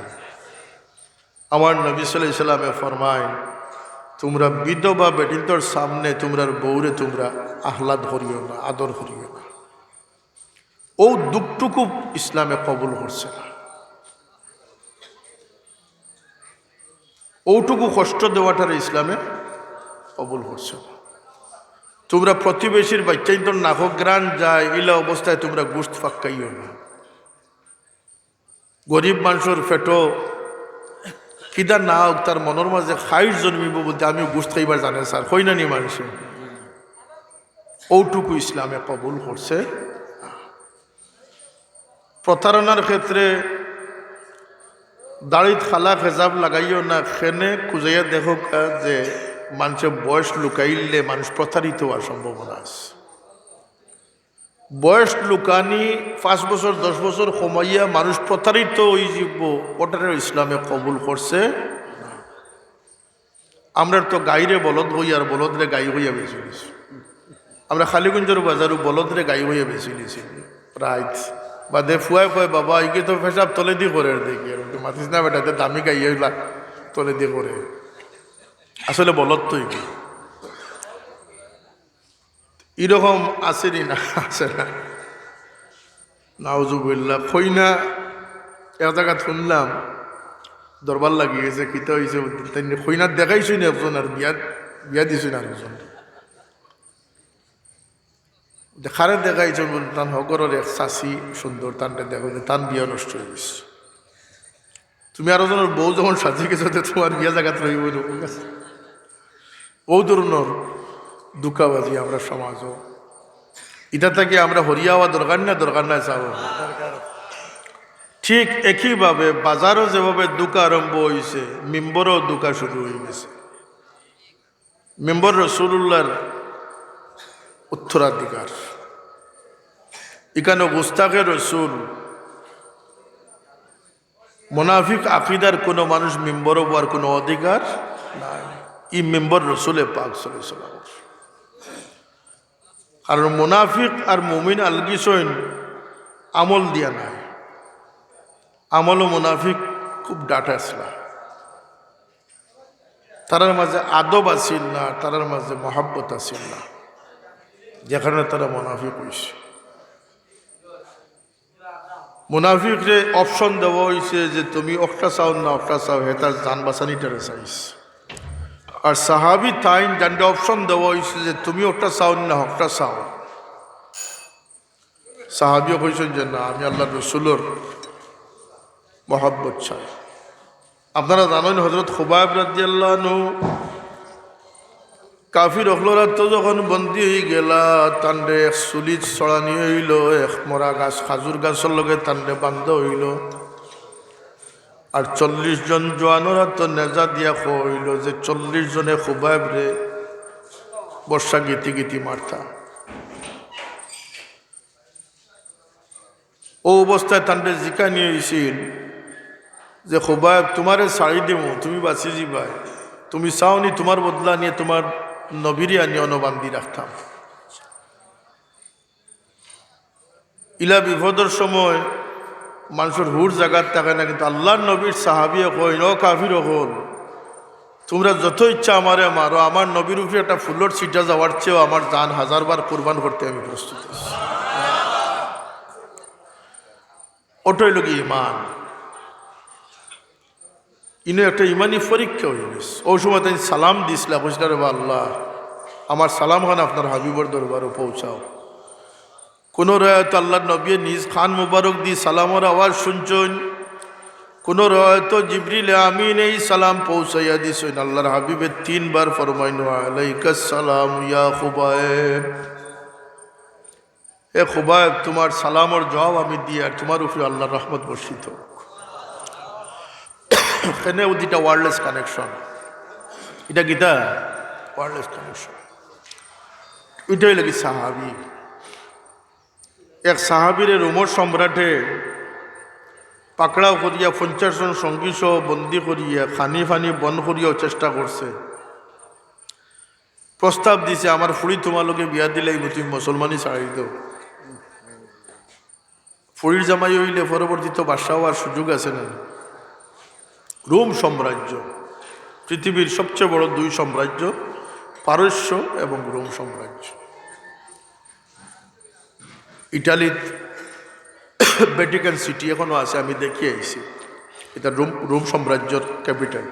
আমার নবী সাল্লাল্লাহু আলাইহি সাল্লামে ফরমায় তোমরা বিধবা বেটিন্তর সামনে তোমরা বউরে তোমরা আহ্লাদ করিও না আদর করিও না ও দুঃখটুকু ইসলামে কবুল করছে না ওটুকু কষ্ট দেওয়াটার ইসলামে কবুল করছে না তোমরা প্রতিবেশীর বাচ্চাইন্তর নাকক গ্রান যায় ইলা অবস্থায় তোমরা গোশত ফাক্কাইও না গরিব মানুষের পেটও কিদা না হোক তার মনের মাঝে খাইর জন্মিব বলতে আমিও গোস্ত খাইবার জানে স্যার কই না নি মানুষে ওটুকু ইসলামে কবুল করছে। প্রতারণার ক্ষেত্রে দাড়িত খালা হেজাব লাগাইও না, খেনে খুঁজাইয়া দেখো যে মানুষের বয়স লুকাইলে মানুষ প্রতারিত হওয়ার সম্ভাবনা আছে। বয়স লুকানি 5 বছর 10 বছর কমাইয়া মানুষ প্রতারিত হয়ে যাব, ওটারে ইসলামে কবুল করছে। আমরা তো গাইরে বলদ হই আর বলদরে গাই হইয়া বেশি নিছি। আমরা খালিগঞ্জের বাজারও বলদরে গাই হইয়া বেশি নিছি রাইট বাদে ফুয়াই ফুয়াই বাবা ইকে তো পেশাব তলে দিয়ে করে দেখি আর মাতিস না বেটাতে দামি গাই হইলা তলে দিয়ে করে, আসলে বলদ তো ইকে এরকম আসেনি না, আসে না নাউজুবিল্লাহ। খইনা এক জায়গা শুনলাম দরবার লাগিয়েছে কিতা হয়েছে খইনার দেখাইছই না একজন আর বিয়া দিছই না একজন দেখারে দেখাইছ তান হগরের এক চাষি সুন্দর টানটা দেখো যে তান বিয়া নষ্ট হয়ে গেছে। তুমি আরো জনের বউ যখন সাজিয়ে গেছো তোমার বিয়া জায়গাতে রইব ও ধরনের দুঃখাবাজি আমরা সমাজও এটা থেকে আমরা হরিয়া হওয়া দরকার নাই চাব। ঠিক একইভাবে বাজারও যেভাবে দুঃখ আরম্ভ হয়েছে মেম্বরও দুঃখা শুরু হয়ে গেছে। মেম্বর রসুল্লাহর উত্তরাধিকার, এখানে গুস্তাখে রসুল মুনাফিক আকিদার কোনো মানুষ মেম্বরও হওয়ার কোনো অধিকার নাই। ই মেম্বর রসুলে পাক সাল্লাল্লাহু আলাইহি ওয়াসাল্লাম। কারণ মুনাফিক আর মুমিন আলগিসইন আমল দিয়া নাই, আমল ও মুনাফিক খুব ডাটা আসলা, তারার মাঝে আদব আসিল না, তারার মাঝে মহাব্বত আসিল না, যেখানে তারা মুনাফিক হয়েছে। মুনাফিকরে অপশন দেওয়া হয়েছে যে তুমি অফটা চাও না অফটা চাও, হে তার জান বাঁচানিটারে চাইছ। আর সাহাবি তাইন জানটা অপশন দেওয়া হয়েছে যে তুমি ওটা চাও না হকটা চাও। সাহাবিও কইছেন যে না আমি আল্লাহ রসুলের মহাব্বত চাই। আপনারা জানেন হজরত খুবাইব রাদিয়াল্লাহু আনহু কাফির অখলরা তো যখন বন্দী হয়ে গেলা তান্ডে এক চুলিত চড়ানি হইল, এক মরা গাছ খাজুর গাছের লগে তান্ডে বান্ধ হইল। আর 40 জন জোয়ানরা তো নেজা দিয়া হইল যে 40 জনে খুবাইব রে বর্ষা গীতি গীতি মারতা। ও অবস্থায় তান্ডে জিকা নিয়ে এসেছিল যে খুবাইব তোমারে ছাড়ি দিব, তুমি বাঁচি যাবাই, তুমি চাওনি তোমার বদলা নিয়ে তোমার নবীরে আনি অনবান্ধি রাখতাম। ইলা বিপদের সময় মানুষের হুর জায়গার থাকে না, কিন্তু আল্লাহর নবীর সাহাবিয়ে কইন ও কাফির হল তোমরা যত ইচ্ছা আমারে মারো, আমার নবীর উপরে একটা ফুলের ছিটা যাওয়ার চেয়েও আমার জান 1000 বার কোরবান করতে আমি প্রস্তুত আছি। ওটাই লোক ইমান, ইনো একটা ইমানি পরীক্ষা হয়ে গেছে। ওই সময় তাই সালাম দিছিলাম, বুঝলা রে আল্লাহ আমার সালাম খান আপনার হাবিবর দরবারে পৌঁছাও। কোন রায়ত আল্লাহ নবী নিজ খান মুবারক দি সালামের আওয়াজ শুনছেন, কোন রায়ত জিবরিল আমিন এই সালাম পৌঁছাইয়া দিছেন। আল্লাহর হাবিবে 3 বার ফরমাইন আলাইকাস সালাম ইয়া খুবাইব, এ খুবাইব তোমার সালামের জবাব আমি দিই আর তোমার উপরে আল্লাহর রহমত বর্ষিত হোক। এখানে দুটা ওয়ারলেস কানেকশন, এটা গীতা ওয়ারলেস কানেকশন। এটাই লাগে সাহাবি। এক সাহাবির রোমর সম্রাটে পাকড়াও করিয়া 50 জন সঙ্গী সহ বন্দি করিয়া খানি ফানি বন করিয়াও চেষ্টা করছে। প্রস্তাব দিছে আমার ফুড়ি তোমালোকে বিয়া দিলেই তুমি মুসলমানই ছাড়ি দাও। ফুড়ির জামাই হইলে পরবর্তীত বাদশাহ হওয়ার সুযোগ আছে না। রোম সাম্রাজ্য পৃথিবীর সবচেয়ে বড় 2 সাম্রাজ্য, পারস্য এবং রোম সাম্রাজ্য। ইটালির ভ্যাটিকান সিটি এখনো আছে, আমি দেখিয়ে আইছি, এটা রোম সাম্রাজ্যের ক্যাপিটাল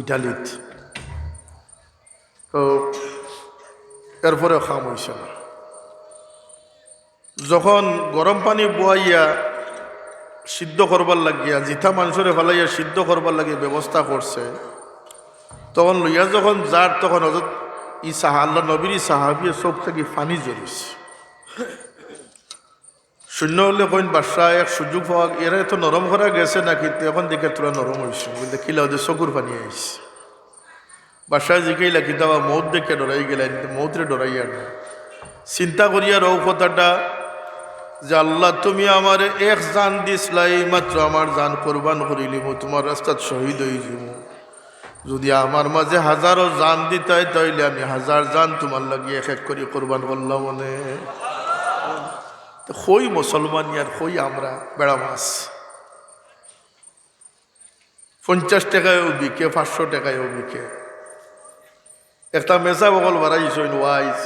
ইটালিত। তো এরপরে খাম হয়েছে না। যখন গরম পানি বোয়াইয়া সিদ্ধ করবার লাগিয়া জিথা মানুষরে ফেলাইয়া সিদ্ধ করবার লাগিয়া ব্যবস্থা করছে, তখন লইয়া যখন যার তখন হজরত আল্লাহ নবীর সাহাবিয়ে চোখ থেকে পানি জড়িছে। শূন্য হলে কইন বাদশাহ এক সুযোগ পাওয়া, এরা এত নরম করা গেছে নাকি, এখন দেখে তোরা নরম হয়েছে, দেখিলা ওদের চকুর পানি আইছে। বাদশাহ জিকাইলা কিন্তু আবার মৌত দেখে ডরাই গেলেন, মৌতরে ডরাইয়া না চিন্তা করিয়া রও কথাটা যে আল্লাহ তুমি আমার এক জান দিসলাই, মাত্র আমার জান কোরবান করিলিম, তোমার রাস্তাত শহীদ হয়ে যাব। যদি আমার মাঝে হাজারো জান দিতাই তাইলে আমি হাজার জান তোমার লাগিয়ে এক এক করে কোরবান করলাম। মনে কই মুসলমান আর কই আমরা বেড়া মাছ, 50 টাকায় বিকে, 500 টাকায় বিকে। একটা মেসা বকল বাড়াইছেন ওয়াইজ,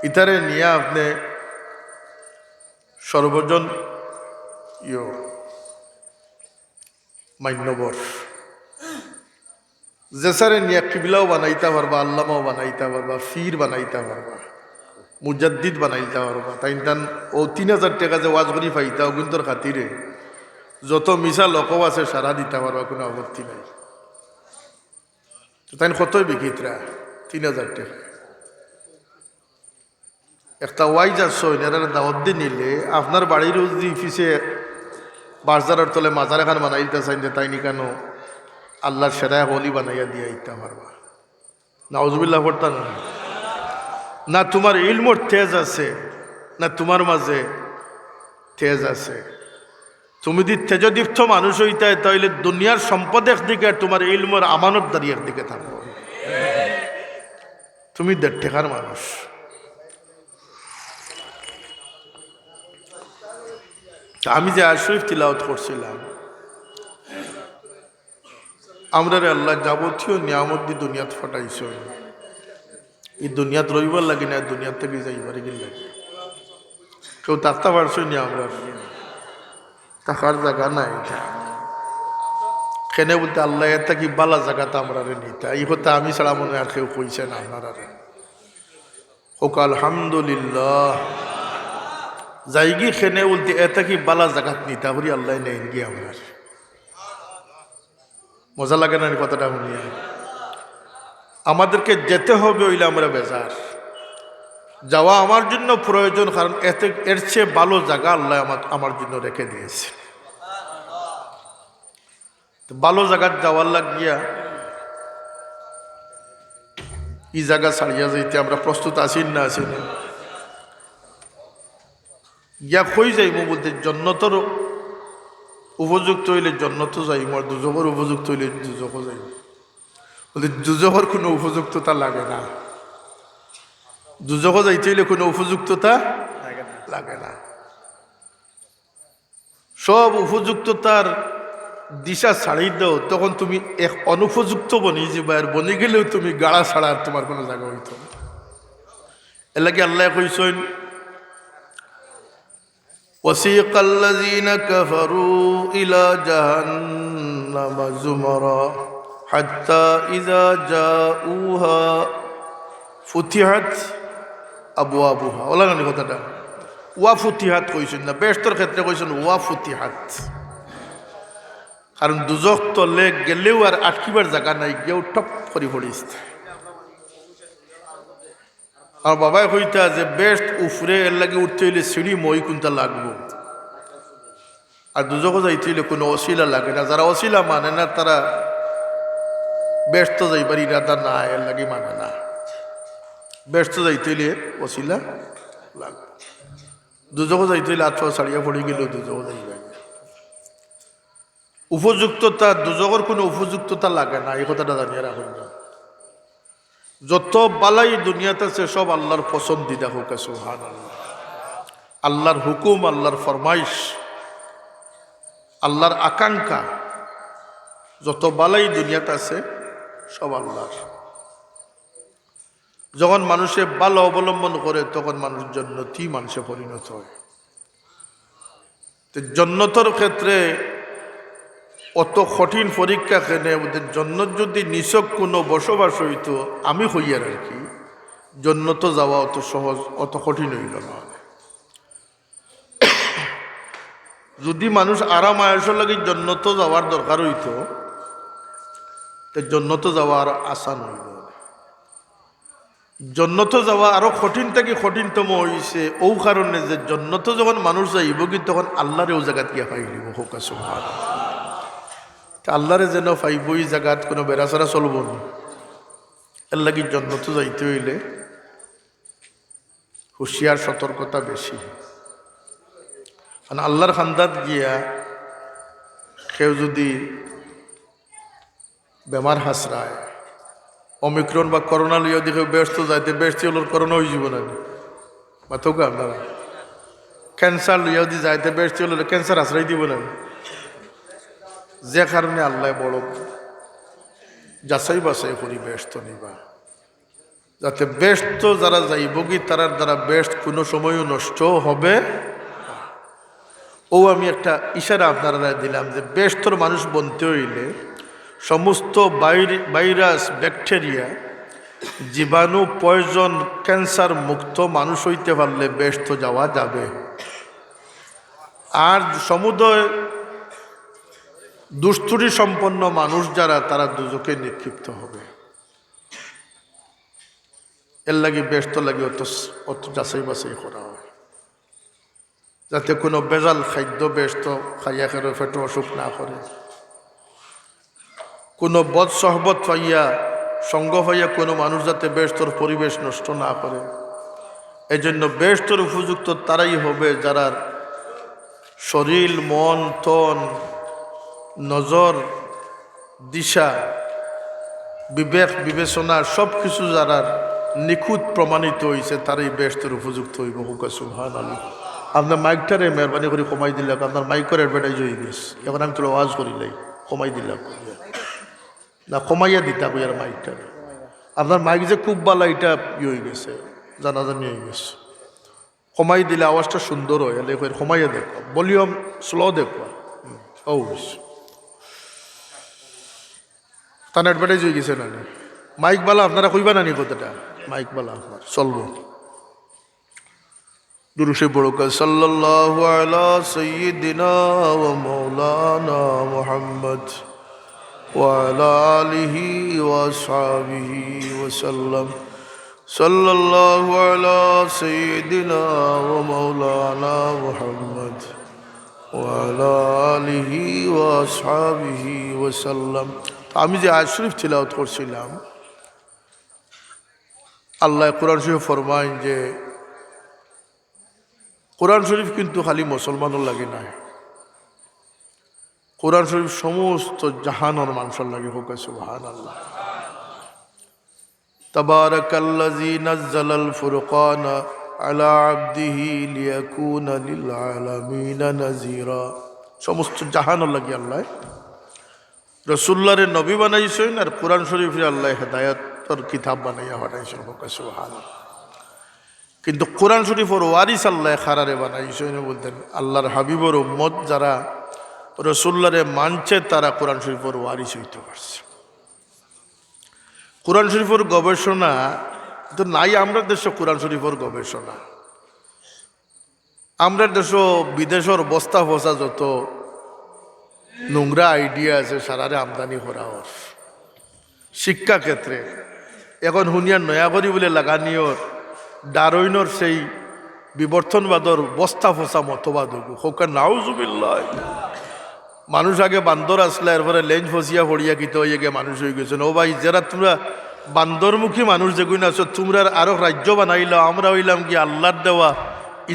ইতারে নিয়ে আপনি সর্বজন মান্যবর জেসারে নিয়ে কিবিলাও বানাইতে পারবা, আল্লামাও বানাইতে পারবা, ফির বানাইতে পারবা, মুজাদ্দিদ বানাইতে পারবা। তাই তান ও 3000 টাকা যে ওয়াজ করি পাইতা অগুন্তর খাতিরে যত মিশা লোকও আছে সারা দিতে পারবা, কোনো আপত্তি নাই। তাই কতই বিকিতরা 3000 টাকা একটা ওয়াইজ আসছো, এনারা দাওয়াত দিয়ে নিলে আপনার বাড়ির যদি ফিসে বাজারের তলে মাজার এখান বানাইতে চাইন, তাই নি কেন আল্লাহর সেরায় হলি বানাইয়া দিয়ে আইতে পারবা। নাউজুবিল্লাহ পড়তা না, না তোমার ইলমর তেজ আছে, না তোমার মাঝে তেজ আছে। তুমি যদি তেজদীপ্ত মানুষ হইতে তাইলে দুনিয়ার সম্পদ একদিকে, তোমার ইলমর আমানতদারি একদিকে থাকবো। তুমি 1.5 টাকার মানুষ। আমি যে আয়াত শরীফ তিলাওয়াত করছিলাম, আমরা রে আল্লাহ যাবতীয় নিয়ামত দিয়ে দুনিয়াত ফাটাইছ, এই দুনিয়াত রইবার লাগে না, দুনিয়ার থেকে যাইবার গেল লাগে। কেউ থাকতে পারছো নি, আমরা থাকার জায়গা নাই। কেনে বলতে আল্লাহ এটা কি বালা জায়গাতে আমরা রে নিতা, এই হতে আমি ছাড়া মনে আর কেউ কইছে না আপনারা রে। হোক আলহামদুলিল্লাহ, যাইগি খেনে বলতে এটা কি বালা জাগাত নিতা করি আল্লাহ নেই গিয়ে আমরা। মজা লাগে না কথাটা শুনিয়া? আমাদেরকে যেতে হবে হইলে আমরা বেজার, যাওয়া আমার জন্য প্রয়োজন, কারণ এতে এর চেয়ে ভালো জায়গা আল্লাহ আমার জন্য রেখে দিয়েছে। ভালো জায়গা যাওয়ার লাগিয়া এই জায়গা ছাড়িয়া যাইতে আমরা প্রস্তুত আছি না? আছি না? গিয়া কই যাইব বলতে জন্নতর উপযুক্ত হইলে জন্নত যাইব, আর দুজকের উপযুক্ত হইলে দুজকও যাইব। বলতে দুজকের কোনো উপযুক্ততা লাগে না, দুজকও যাইতে হইলে কোনো উপযুক্ততা লাগে না। সব উপযুক্ততার দিশা ছাড়িয়ে দাও, তখন তুমি এক অনুপযুক্ত বনি যাবে, আর বনি গেলেও তুমি গাড়া ছাড়া আর তোমার কোনো জায়গা হইত না। এর লাগে আল্লাহ কইছেন وسيق الذين كفروا إلى جهنم زمرا حتى إذا جاءوها فتحت أبوابها। ওলা গানি কথাটা ওয়া ফুতিহাত কইছেন না, বেশতর ক্ষেত্রে কইছেন ওয়া ফুতিহাত, কারণ দুজক তলে গেলেও আর আটকিবার জায়গা নাই, গিয়েও টপ করে পড়িস। আর বাবাই কইতা যে বেস্ট উফরে এর লাগে উঠতে হইলে সিঁড়ি মই কোনটা লাগবো, আর দুজকও যাইতে হইলে কোনো অশিলা লাগে না। যারা অশিলা মানে না তারা ব্যস্ত যাইবার ইরাদা না, এর লাগে মানে না। ব্যস্ত যাইতে হইলে অশিলা লাগবে, দুজকও যাইতে হইলে আচ্ছা ছাড়িয়া পড়ে গেলেও দুজকও যাইবে। উপযুক্ততা, দুজকের কোনো উপযুক্ততা লাগে না, এই কথাটা জানিয়ে রাখুন না। যত বালাই দুনিয়াতে আছে সব আল্লাহর পছন্দিদা হোক, সুবহানাল্লাহ। আল্লাহর হুকুম, আল্লাহর ফরমাইশ, আল্লাহর আকাঙ্ক্ষা, যত বালাই দুনিয়াতে আছে সব আল্লাহর। যখন মানুষে ভালো অবলম্বন করে তখন মানুষ জান্নাতি মানুষে পরিণত হয়। জান্নাতের ক্ষেত্রে অত কঠিন পরীক্ষা কেনে? ওদের জন্নত যদি নিছক কোনো বসবাস হইতো আমি হইয়ার আর কি, জন্নত যাওয়া অত সহজ, অত কঠিন হইল না। যদি মানুষ আরাম আয়েসের লাগে জন্নত যাওয়ার দরকার হইতো, তো জন্নত যাওয়া আরো আসান হইল। জন্নত যাওয়া আরো কঠিন থেকে কঠিনতম হইছে ও কারণে যে জন্নত যখন মানুষ যাইব কিন্তু তখন আল্লাহরে ও জায়গাত গিয়া পাইলিব। হোক সুবহানাল্লাহ। আল্লাহরে যেন পাইব এই জায়গাত কোনো বেড়াচারা চলব না। এর লাগি জন্নত যাইতে হইলে হুঁশিয়ার সতর্কতা বেশি। কারণ আল্লাহর খান্দাত গিয়া কেউ যদি বেমার হাসরায়, অমিক্রণ বা করোনা লিয়ে দেখে ব্যস্ত যাইতে ব্যস্ত হল করোনা হয়ে যাব না বা তো আপনারা ক্যান্সার লিয়ে যদি যাইতে ব্যস্ত হলে ক্যান্সার আশ্রয় দিব না। যে কারণে আল্লাহ বড় যাচাই বাছাই করি ব্যস্ত নিবা, যাতে ব্যস্ত যারা যাইব কি তারার দ্বারা ব্যস্ত কোনো সময়ও নষ্ট হবে। ও আমি একটা ইশারা আপনারা দিলাম যে ব্যস্তর মানুষ বনতে হইলে সমস্ত ভাইরাস, ব্যাকটেরিয়া, জীবাণু, পয়জন, ক্যান্সার মুক্ত মানুষ হইতে পারলে ব্যস্ত যাওয়া যাবে। আর সমুদয় দুষ্টুরি সম্পন্ন মানুষ যারা, তারা দুজকে নিক্ষিপ্ত হবে। এর লাগি ব্যস্ত লাগে অত যাচাই বাছাই করা হয়, যাতে কোনো বেজাল খাদ্য ব্যস্ত খাইয়া খেয়ে পেটে অসুখ না করে, কোনো বদ সহবত পাইয়া সঙ্গ পাইয়া কোনো মানুষ যাতে ব্যস্তর পরিবেশ নষ্ট না করে। এই জন্য ব্যস্তর উপযুক্ত তারাই হবে যারা শরীর, মন, তন, নজর, দিশা, বিবেক, বিবেচনা সব কিছু যারা নিখুঁত প্রমাণিত হয়েছে তারাই ব্যস্তর উপযুক্ত হইব। সুবহানাল্লাহ। আপনার মাইকটারে মেহরবানি করে কমাই দিলাম, আপনার মাইকের অ্যাডভার্টাইজ হয়ে গেছে। এখন আমি তোর আওয়াজ করিলাই কমাই দিলাম না, কমাইয়া দিতা কই আর মাইকটারে। আপনার মাইক যে খুব ভালো, এটা হয়ে গেছে, জানাজানি হয়ে গেছে। কমাই দিলে আওয়াজটা সুন্দর হয়, এলে কমাইয়া দেখো, ভলিউম স্লো দেখো। ও তার অ্যাডভার্টাইজ হয়ে গেছে না, মাইক বালা আপনারা কইবা নানি কথাটা, মাইক বালা আপনার চলবো। দুরূদে পড়ুক সাল্লাল্লাহু আলা সাইয়্যিদিনা ওয়া মাওলানা মুহাম্মদ ওয়া আলা আলিহি ওয়া আসহাবিহি ওয়া সাল্লাম। সাল্লাল্লাহু আলা সাইয়্যিদিনা ওয়া মাওলানা মুহাম্মদ ওয়া আলা আলিহি ওয়া আসহাবিহি ওয়া সাল্লাম। আমি যে আয়াত শরীফ তিলাওয়াত করছিলাম, আল্লাহ কোরআন শরীফ ফরমায় যে কোরআন শরীফ কিন্তু খালি মুসলমানের লাগে নাই, কোরআন শরীফ সমস্ত জাহানের মানুষের লাগে। হোক সুবহানাল্লাহ। তাবারাকাল্লাযী নাযালাল ফুরকানা আলা আবদিহি লিয়াকুনা লিল আলামিনা নাযীরা। সমস্ত জাহানের লাগে আল্লাহ রাসূলুল্লাহরে নবী বানাইছেন, আর কোরআন শরীফে আল্লাহ হেদায়েতের কিতাব বানাইয়া পাঠাইছেন। হোক সুবহানাল্লাহ। কিন্তু কোরআন শরীফের ওয়ারিস আল্লাহ খারারে বানাইছেন, বলতেন আল্লাহর হাবিবর উম্মত যারা রাসূলুল্লাহরে মানছে তারা কোরআন শরীফের ওয়ারিস হইতে পারছে। কোরআন শরীফের গবেষণা তো নাই আমরা দেশে। কোরআন শরীফের গবেষণা আমরা দেশ বিদেশের বস্তা ফসা যত নোংরা আইডিয়া আছে সারারে আমদানি করা ওর শিক্ষা ক্ষেত্রে। এখন হুনিয়ার নয়া করি বলে লাগানিওর ডারউইনর সেই বিবর্তনবাদর বস্তা ফসা মতবাদ হোক নাউজুবিল্লাহ। মানুষ আগে বান্দর আসলে এরপরে লেঞ্জ ফসিয়া পড়িয়া কিতে হয়ে গে মানুষ হয়ে গেছেন। ও ভাই, যারা তোমরা বান্দরমুখী মানুষ যেগুলো আছো, তোমরা আরো রাজ্য বানাইলাম, আমরা হইলাম কি আল্লাহর দেওয়া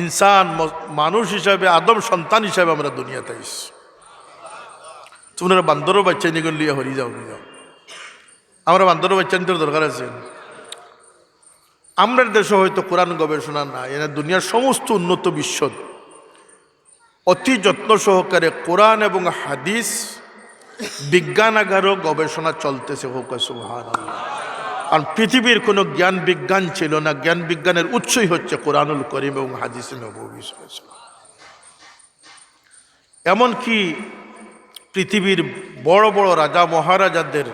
ইনসান মানুষ হিসাবে, আদম সন্তান হিসাবে আমরা দুনিয়াতে আইছি। তোমরা বান্দরও বাচ্চা নিয়ে লিয়া হরি যাও নি যাও, আমরা বান্দরও বাচ্চা নিতে দরকার আছে। আমরা দেশে হয়তো কোরআন গবেষণা না, এরা দুনিয়ার সমস্ত উন্নত বিশ্ব অতি যত্ন সহকারে কোরআন এবং হাদিস বিজ্ঞানাগারও গবেষণা চলতেছে। হোক সুবহানাল্লাহ। আর পৃথিবীর কোনো জ্ঞান বিজ্ঞান ছিল না, জ্ঞান বিজ্ঞানের উৎসই হচ্ছে কোরআনুল করিম এবং হাদিসে নববী। এমনকি পৃথিবীর বড় বড় রাজা মহারাজাদের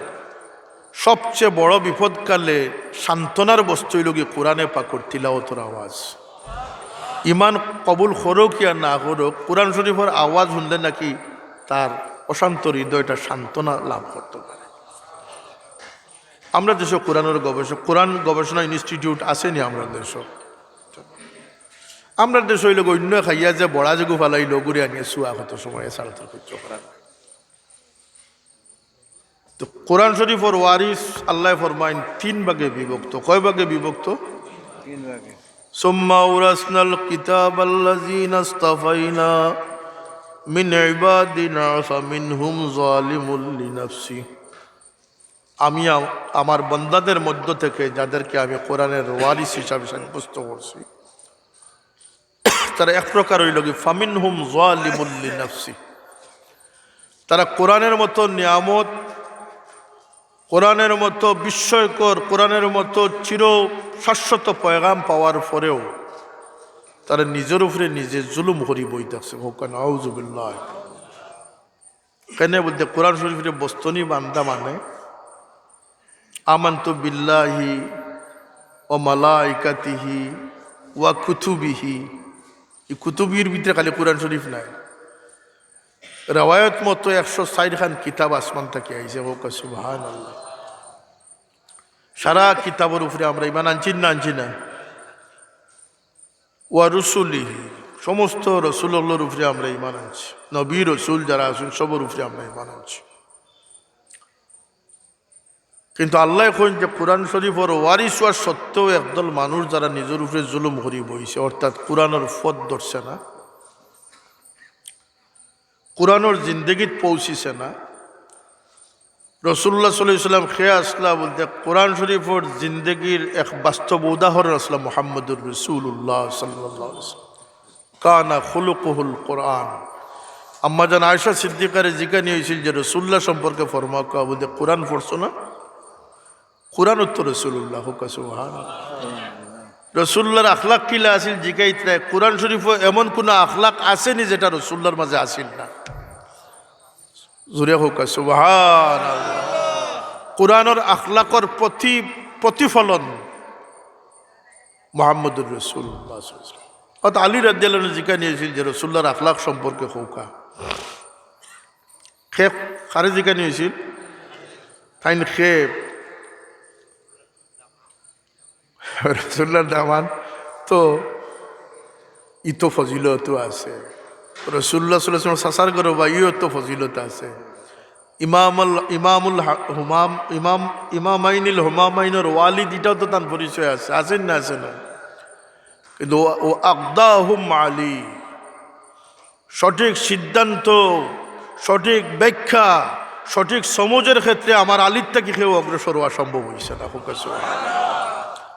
সবচেয়ে বড় বিপদকালে সান্ত্বনার বস্তু হইল গিয়ে কোরআনে পাকর তিলাওয়াতের আওয়াজ। ইমান কবুল করুক ইয়া না করুক, কোরআন শরীফের আওয়াজ শুনলে নাকি তার অশান্ত হৃদয়টা সান্ত্বনা লাভ করতে পারে। আমরা দেশে কোরআনের কোরআন গবেষণা ইনস্টিটিউট আসেনি আমরা দেশ, আমরা দেশ হইল অন্য খাইয়া যে বড়া যেগু ফালাই লগুড়ি আনিয়ে শুয়া কত সময় সারা তোর সহ্য করার। তো কোরআন শরীফর ওয়ারিস আল্লাহ ফরমাইন 3 ভাগে বিভক্ত। কয় ভাগে বিভক্ত? 3 ভাগে। সুম্মা উরাসনাল কিতাবাল্লাযীনা ইসতাফাইনা মিন ইবাদিনা ফামিনহুম যালিমুল লিনাফসি। আমি আমার বান্দাদের মধ্য থেকে যাদেরকে আমি কোরআনের ওয়ারিস হিসাবে সাব্যস্ত করছি, তারা এক প্রকার হইল কি ফামিনহুম যালিমুল লিনাফসি। তারা কোরআনের মতো নিয়ামত, কোরআনের মতো বিস্ময়কর, কোরআনের মতো চির শাশ্বত পয়গাম পাওয়ার পরেও তারা নিজের উপরে নিজে জুলুম করি বই থাকছে। নাউজুবিল্লাহ। কেন বলতে কোরআন শরীফের বস্তনি বান্দা মানে আমান্তু বিল্লাহি ওয়া মালাইকাতিহি ওয়া কুতুবিহি। এই কুতুবির ভিতরে খালি কোরআন শরীফ নাই, রাওয়ায়াত মতো 160 খান কিতাব আসমান থেকে আইছে। সুবহানাল্লাহ। সারা কিতাবের উপরে আমরা ইমান আনছি না আনছি না? ওয়া রুসুলিহি, সমস্ত রসুলের উপরে আমরা ইমান আনছি। নবী রসুল যারা আছেন সবার উপরে আমরা ইমান আনছি। কিন্তু আল্লাহ এখন যে কোরআন শরীফের ওয়ারিস হওয়ার সত্ত্বেও একদল মানুষ যারা নিজের উপরে জুলুম করি বইছে, অর্থাৎ কোরআনের পথ ধরছে না, কোরআনের জিন্দগিত পৌঁছিছে না। রসুল্লাহ সাল্লাল্লাহু আলাইহি ওয়াসাল্লাম খেয়ে আসলা বলতে কোরআন শরীফের জিন্দগির এক বাস্তব উদাহরণ আসলাম মুহাম্মদুর রাসূলুল্লাহ সাল্লাল্লাহু আলাইহি ওয়াসাল্লাম। কানা খুলুকুহুল কোরআন। আম্মা জান আয়েশা সিদ্দিকারে জিজ্ঞাসা হয়েছিল যে রসুল্লাহ সম্পর্কে ফরমাও, বলতে কোরআন পড়ছো না? কোরআন উত্তর রসুল্লাহ। রসুল্লাহর আখলাক কিলা আসিল জিজ্ঞাসা, কোরআন শরীফ এমন কোন আখলাক আসেনি যেটা রসুল্লাহর মাঝে আসিল না। জুড়ে হোক সুবহানাল্লাহ। কোরআনের আখলাকর প্রতিফলন মুহাম্মদুর রাসূলুল্লাহ সাল্লাল্লাহু আলাইহি ওয়াসাল্লাম। অর্থাৎ আলী রাদিয়াল্লাহু আনহু জিজ্ঞাসা নিয়েছিল যে রসুল্লাহর আখলাক সম্পর্কে হোকা। খেপ কারে জিজ্ঞাসা নিয়েছিল? তাইন খেপ রসুল্লাহর দামান তো ইতো ফজিলত আছে। রসুল্লাহ সাল্লাল্লাহু আলাইহি ওয়াসাল্লাম সাসার করো বা ইও তো ফজিলত আছে। ইমামাইনিল হুমামাইনের ওয়ালিদ, এটাও তো তার পরিচয় আছে, আছেন না? আছে না? কিন্তু ও আকদাহুম আলী, সঠিক সিদ্ধান্ত, সঠিক ব্যাখ্যা, সঠিক সমঝের ক্ষেত্রে আমার আলীর থেকে কেউ অগ্রসর হওয়া সম্ভব হয়েছে না।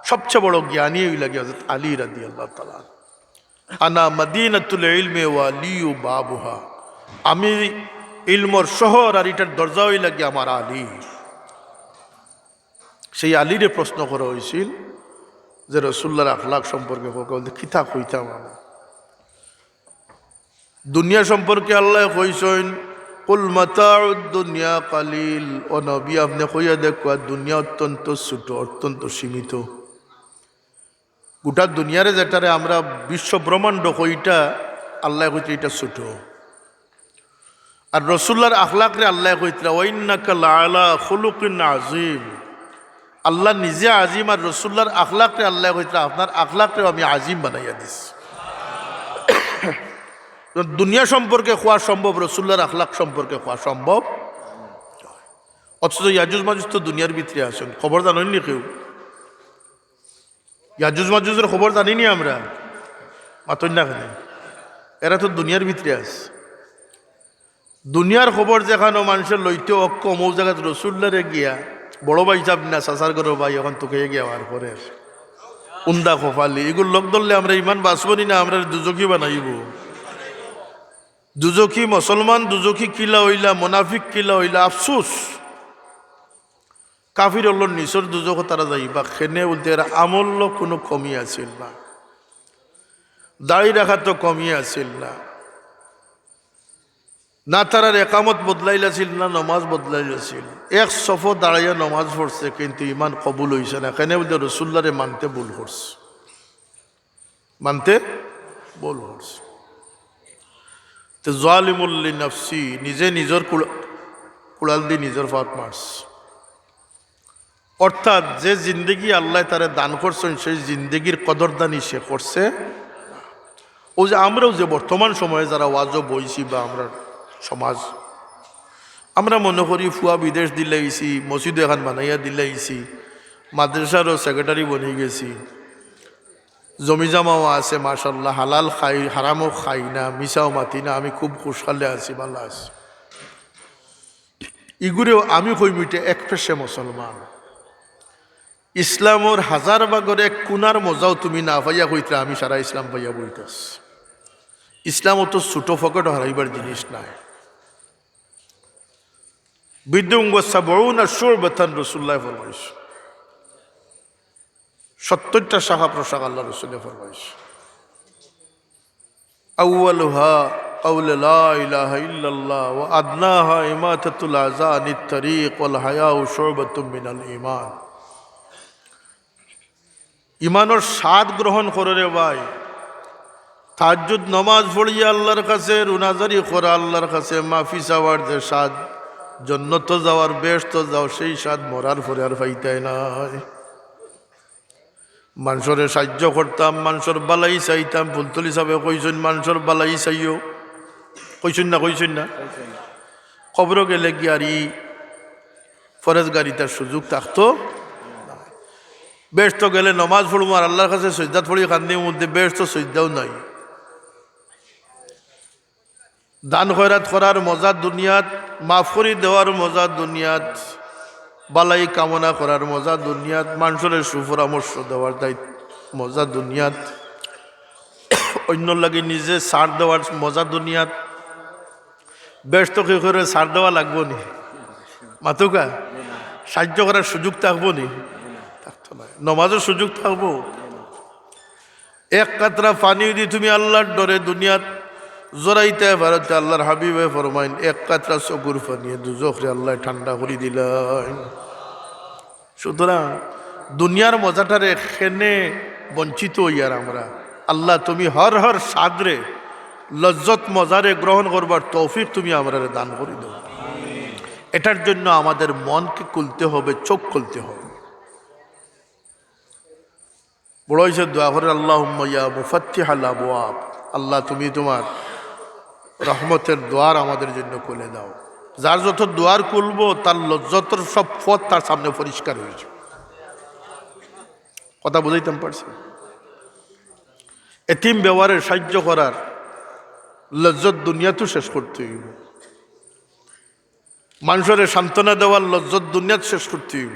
সবচেয়ে বড় জ্ঞানী লাগে হযরত আলী রাদিয়াল্লাহু তাআলা। আনা মদিনাতুল ইলমি ওয়া লিউ বাবুহা। আমি ইলমর শহর আর এটার দরজাই লাগে আমার আলী। সেই আলীরে প্রশ্ন করা হয়েছিল যে রসুল্লাহর আখলাক সম্পর্কে খিতা কইতাম। দুনিয়া সম্পর্কে আল্লাহ কইছেন কুল মাতাউদ দুনিয়া কালিল। ও নবী আপনি কইয়া দেখো দুনিয়া অত্যন্ত ছোট, অত্যন্ত সীমিত। গোটা দুনিয়ারে যেটারে আমরা বিশ্ব ব্রহ্মাণ্ড কইটা আল্লাহ কইতে এটা ছোট। আর রসুল্লাহর আখলাকরে আল্লাহ কইতরা ওয়াইন্নাকা লাআলা খুলুকিন আযীম। আল্লাহ নিজে আজিম আর রসুল্লাহর আখলাকরে আল্লাহ কইতরা আপনার আখলাকরে আমি আজিম বানাইয়া দিছি। দুনিয়া সম্পর্কে খোয়া সম্ভব, রসুল্লাহর আখলাক সম্পর্কে খোয়া সম্ভব। অথচ ইয়াজুজ মাজুজ তো দুনিয়ার ভিতরে আসেন, খবর জানেননি কেউ? ইয়াজুজ মাজুজের খবর জানিনি আমরা, মাতন না কেন? এরা তো দুনিয়ার ভিতরে আছে। দুনিয়ার খবর যেখানে মানুষের লইতে অক্ষম, ও জায়গায় রসুল্লারে গিয়া বড় ভাই যাব না সাসার করো ভাই এখন তোকে গিয়া হওয়ার পরে উন্দা খোফালি এগুলো লোক ধরলে আমরা ইমান বাঁচবনি না, আমরা দুজকি বানাইব। দুজকি মুসলমান, দুজকি কিলা হইলা, মোনাফিক কিলা হইলা। আফসুস কাফির হল নিচর দুজক তারা যাইবা খেনে বলতে এরা আমল কোনো কমি আছিল না, দাড়ি রাখা তো কমি আছিল না, না তারার একামত বদলাইলাছিল না নমাজ বদলাইলাছিল। এক সফ দাঁড়াইয়া নমাজ পড়ছে কিন্তু ইমান কবুল হইছে না। কেন বলতে রসুল্লারে মানতে ভুল করছে, মানতে ভুল করছে। তো জালিমুল্লি নফসি, নিজে নিজের কুড়াল দিয়ে নিজের ফাঁক মারছে। অর্থাৎ যে জিন্দগি আল্লাহ তারে দান করছেন সেই জিন্দগির কদরদানি সে করছে। ও যে আমরাও যে বর্তমান সময়ে যারা ওয়াজও বইছি বা আমরা সমাজ, আমরা মনে করি ফুয়া বিদেশ দিলাইছি, মসজিদ এখন বানাইয়া দিলাইছি, মাদ্রাসারও সেক্রেটারি বনে গেছি, জমি জামাও আছে মাশাল্লাহ, হালাল খাই হারামও খাই না, মিশাও মাতি না, আমি খুব খুশহালে আছি, ভালো আছি। ইগুরেও আমি কইমিটে এক পেশে মুসলমান। ইসলামর হাজার ভাগের এক কুনার মজাও তুমি না পাইয়া কইতে আমি সারা ইসলাম পাইয়া বইতেছ। ইসলাম অত ছোটো ফকট হারাইবার জিনিস নাই। বিদ্যুঙ্গ সাবউনা শুরবাতান রাসূলুল্লাহ ফরমাইশ, 70টা শাখা প্রশাখা আল্লাহ রাসূল ফরমাইশ। আউয়ালুহা কাউলু লা ইলাহা ইল্লাল্লাহ ওয়া আদনাহা ইমাতাতুল আযা আনিত তরিক ওয়াল হায়াউ শুরবাতুম মিনাল ঈমান। ইমানের স্বাদ গ্রহণ করে রে ভাই। তাহাজ্জুদ নামাজ পড়িয়া আল্লাহর কাছে রুনাজারি করা, আল্লাহর কাছে মাফি চাওয়ার যে স্বাদ, জান্নাতে যাওয়ার বেহেশত যাও, সেই স্বাদ মরার পরে আর পাইতাই নাই। মানুষরে সাহায্য করতাম, মানুষের বালাই চাইতাম, ফুলতলি সাহেব কইছেন মানুষের বালাই চাইও, কইছেন না খবর গেলে কি আর ই ফরেজ গাড়ি তার সুযোগ থাকতো। বেশ তো গেলে নমাজ পড়বো আর আল্লাহর কাছে সজদাত পড়ি কান্দির মধ্যে, বেশ তো সজদাও নাই। দান খয়রাত করার মজা দুনিয়াত, মাফ করে দেওয়ার মজা দুনিয়াত, বালাই কামনা করার মজা দুনিয়াত, মানুষের সুপরামর্শ দেওয়ার দায়িত্ব মজা দুনিয়াত, অন্য লাগে নিজে ছাড় দেওয়ার মজা দুনিয়াত। বেশ তো কি করে ছাড় দেওয়া লাগবো নি? মাতুকা সাহায্য করার সুযোগ থাকবো নি? নমাজের সুযোগ থাকবো? এক কাতরা পানি দি তুমি আল্লাহর ডরে দুনিয়াত জোরাইতে ভারতে, আল্লাহর হাবিবে ফরমাইন এক কাতরা চকুর পানি দুজখরে আল্লাহ ঠান্ডা করে দিলেন। সুতরাং দুনিয়ার মজাটারে খেনে বঞ্চিত হইয়ার আমরা, আল্লাহ তুমি হর হর সাদরে লজ্জত মজারে গ্রহণ করবার তৌফিক তুমি আমরা দান করে দাও। এটার জন্য আমাদের মনকে খুলতে হবে, চোখ খুলতে হবে। বড় হয়েছে দোয়া করে আল্লাহুম্মা ইয়া মুফাত্তিহাল আবওয়াব, আল্লাহ তুমি তোমার রহমতের দ্বার আমাদের জন্য খুলে দাও। যার যত দ্বার খুলবো তার লজ্জতর সব পথ তার সামনে পরিষ্কার হয়েছে। কথা বুঝাইতাম পারছি? এতিম ব্যবহারে সাহায্য করার লজ্জত দুনিয়াতেও শেষ করতে হইব, মানুষের সান্ত্বনা দেওয়ার লজ্জত দুনিয়াত শেষ করতে হইব।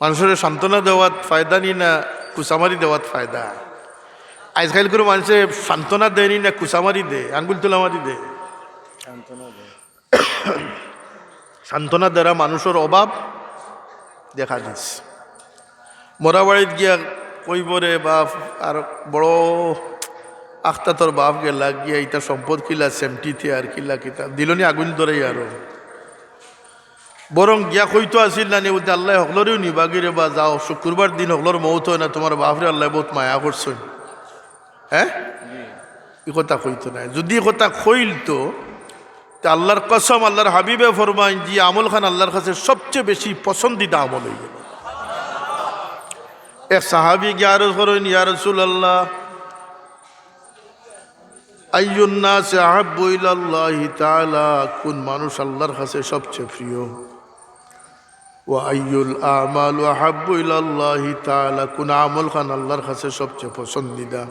মানুষের সান্ত্বনা দেওয়ার ফায়দা নি না কুসামারি দেওয়ার ফায়দা? আজকাল করে মানুষে সান্ত্বনা দেয়নি না কুসামারি দে, আঙ্গুল তোলামারি দে। সান্ত্বনা দ্বারা মানুষের অভাব দেখা দিচ্ছে। মরা বাড়িত গিয়া কইবরে বাপ আর বড় আখতা তোর বাপ গেলা গিয়া ইটা সম্পদ কিলা সেমটিতে আর কিলা কিতা দিলনি আগুন ধরে আরো বরং গিয়া কইতো আসিল না নি বলতে আল্লাহ হকলরেও নিবাগিরে বা যাও শুক্রবার দিন হকলর মৌত হয় না, তোমার বাপরে আল্লাহ বহুত মায়া করছেন। হ্যাঁ, এই কথা কইতো না। যদি কথা কইল তো আল্লাহর কসম, আল্লাহর হাবিবে ফরমাইন যে আমল খান আল্লাহর কাছে সবচেয়ে বেশি পছন্দিদা আমল হয়ে গেল। এক সাহাবি গিয়া আরজ করেন ইয়া রাসূলুল্লাহ আইয়ুন নাস আহাব্বু ইলাল্লাহি তাআলা, কোন মানুষ আল্লাহর কাছে সবচেয়ে প্রিয়? ওয়া আইয়ুল আমালু আহাব্বু ইলাল্লাহি তাআলা, কোন আমল খান আল্লাহর কাছে সবচেয়ে পছন্দিদা?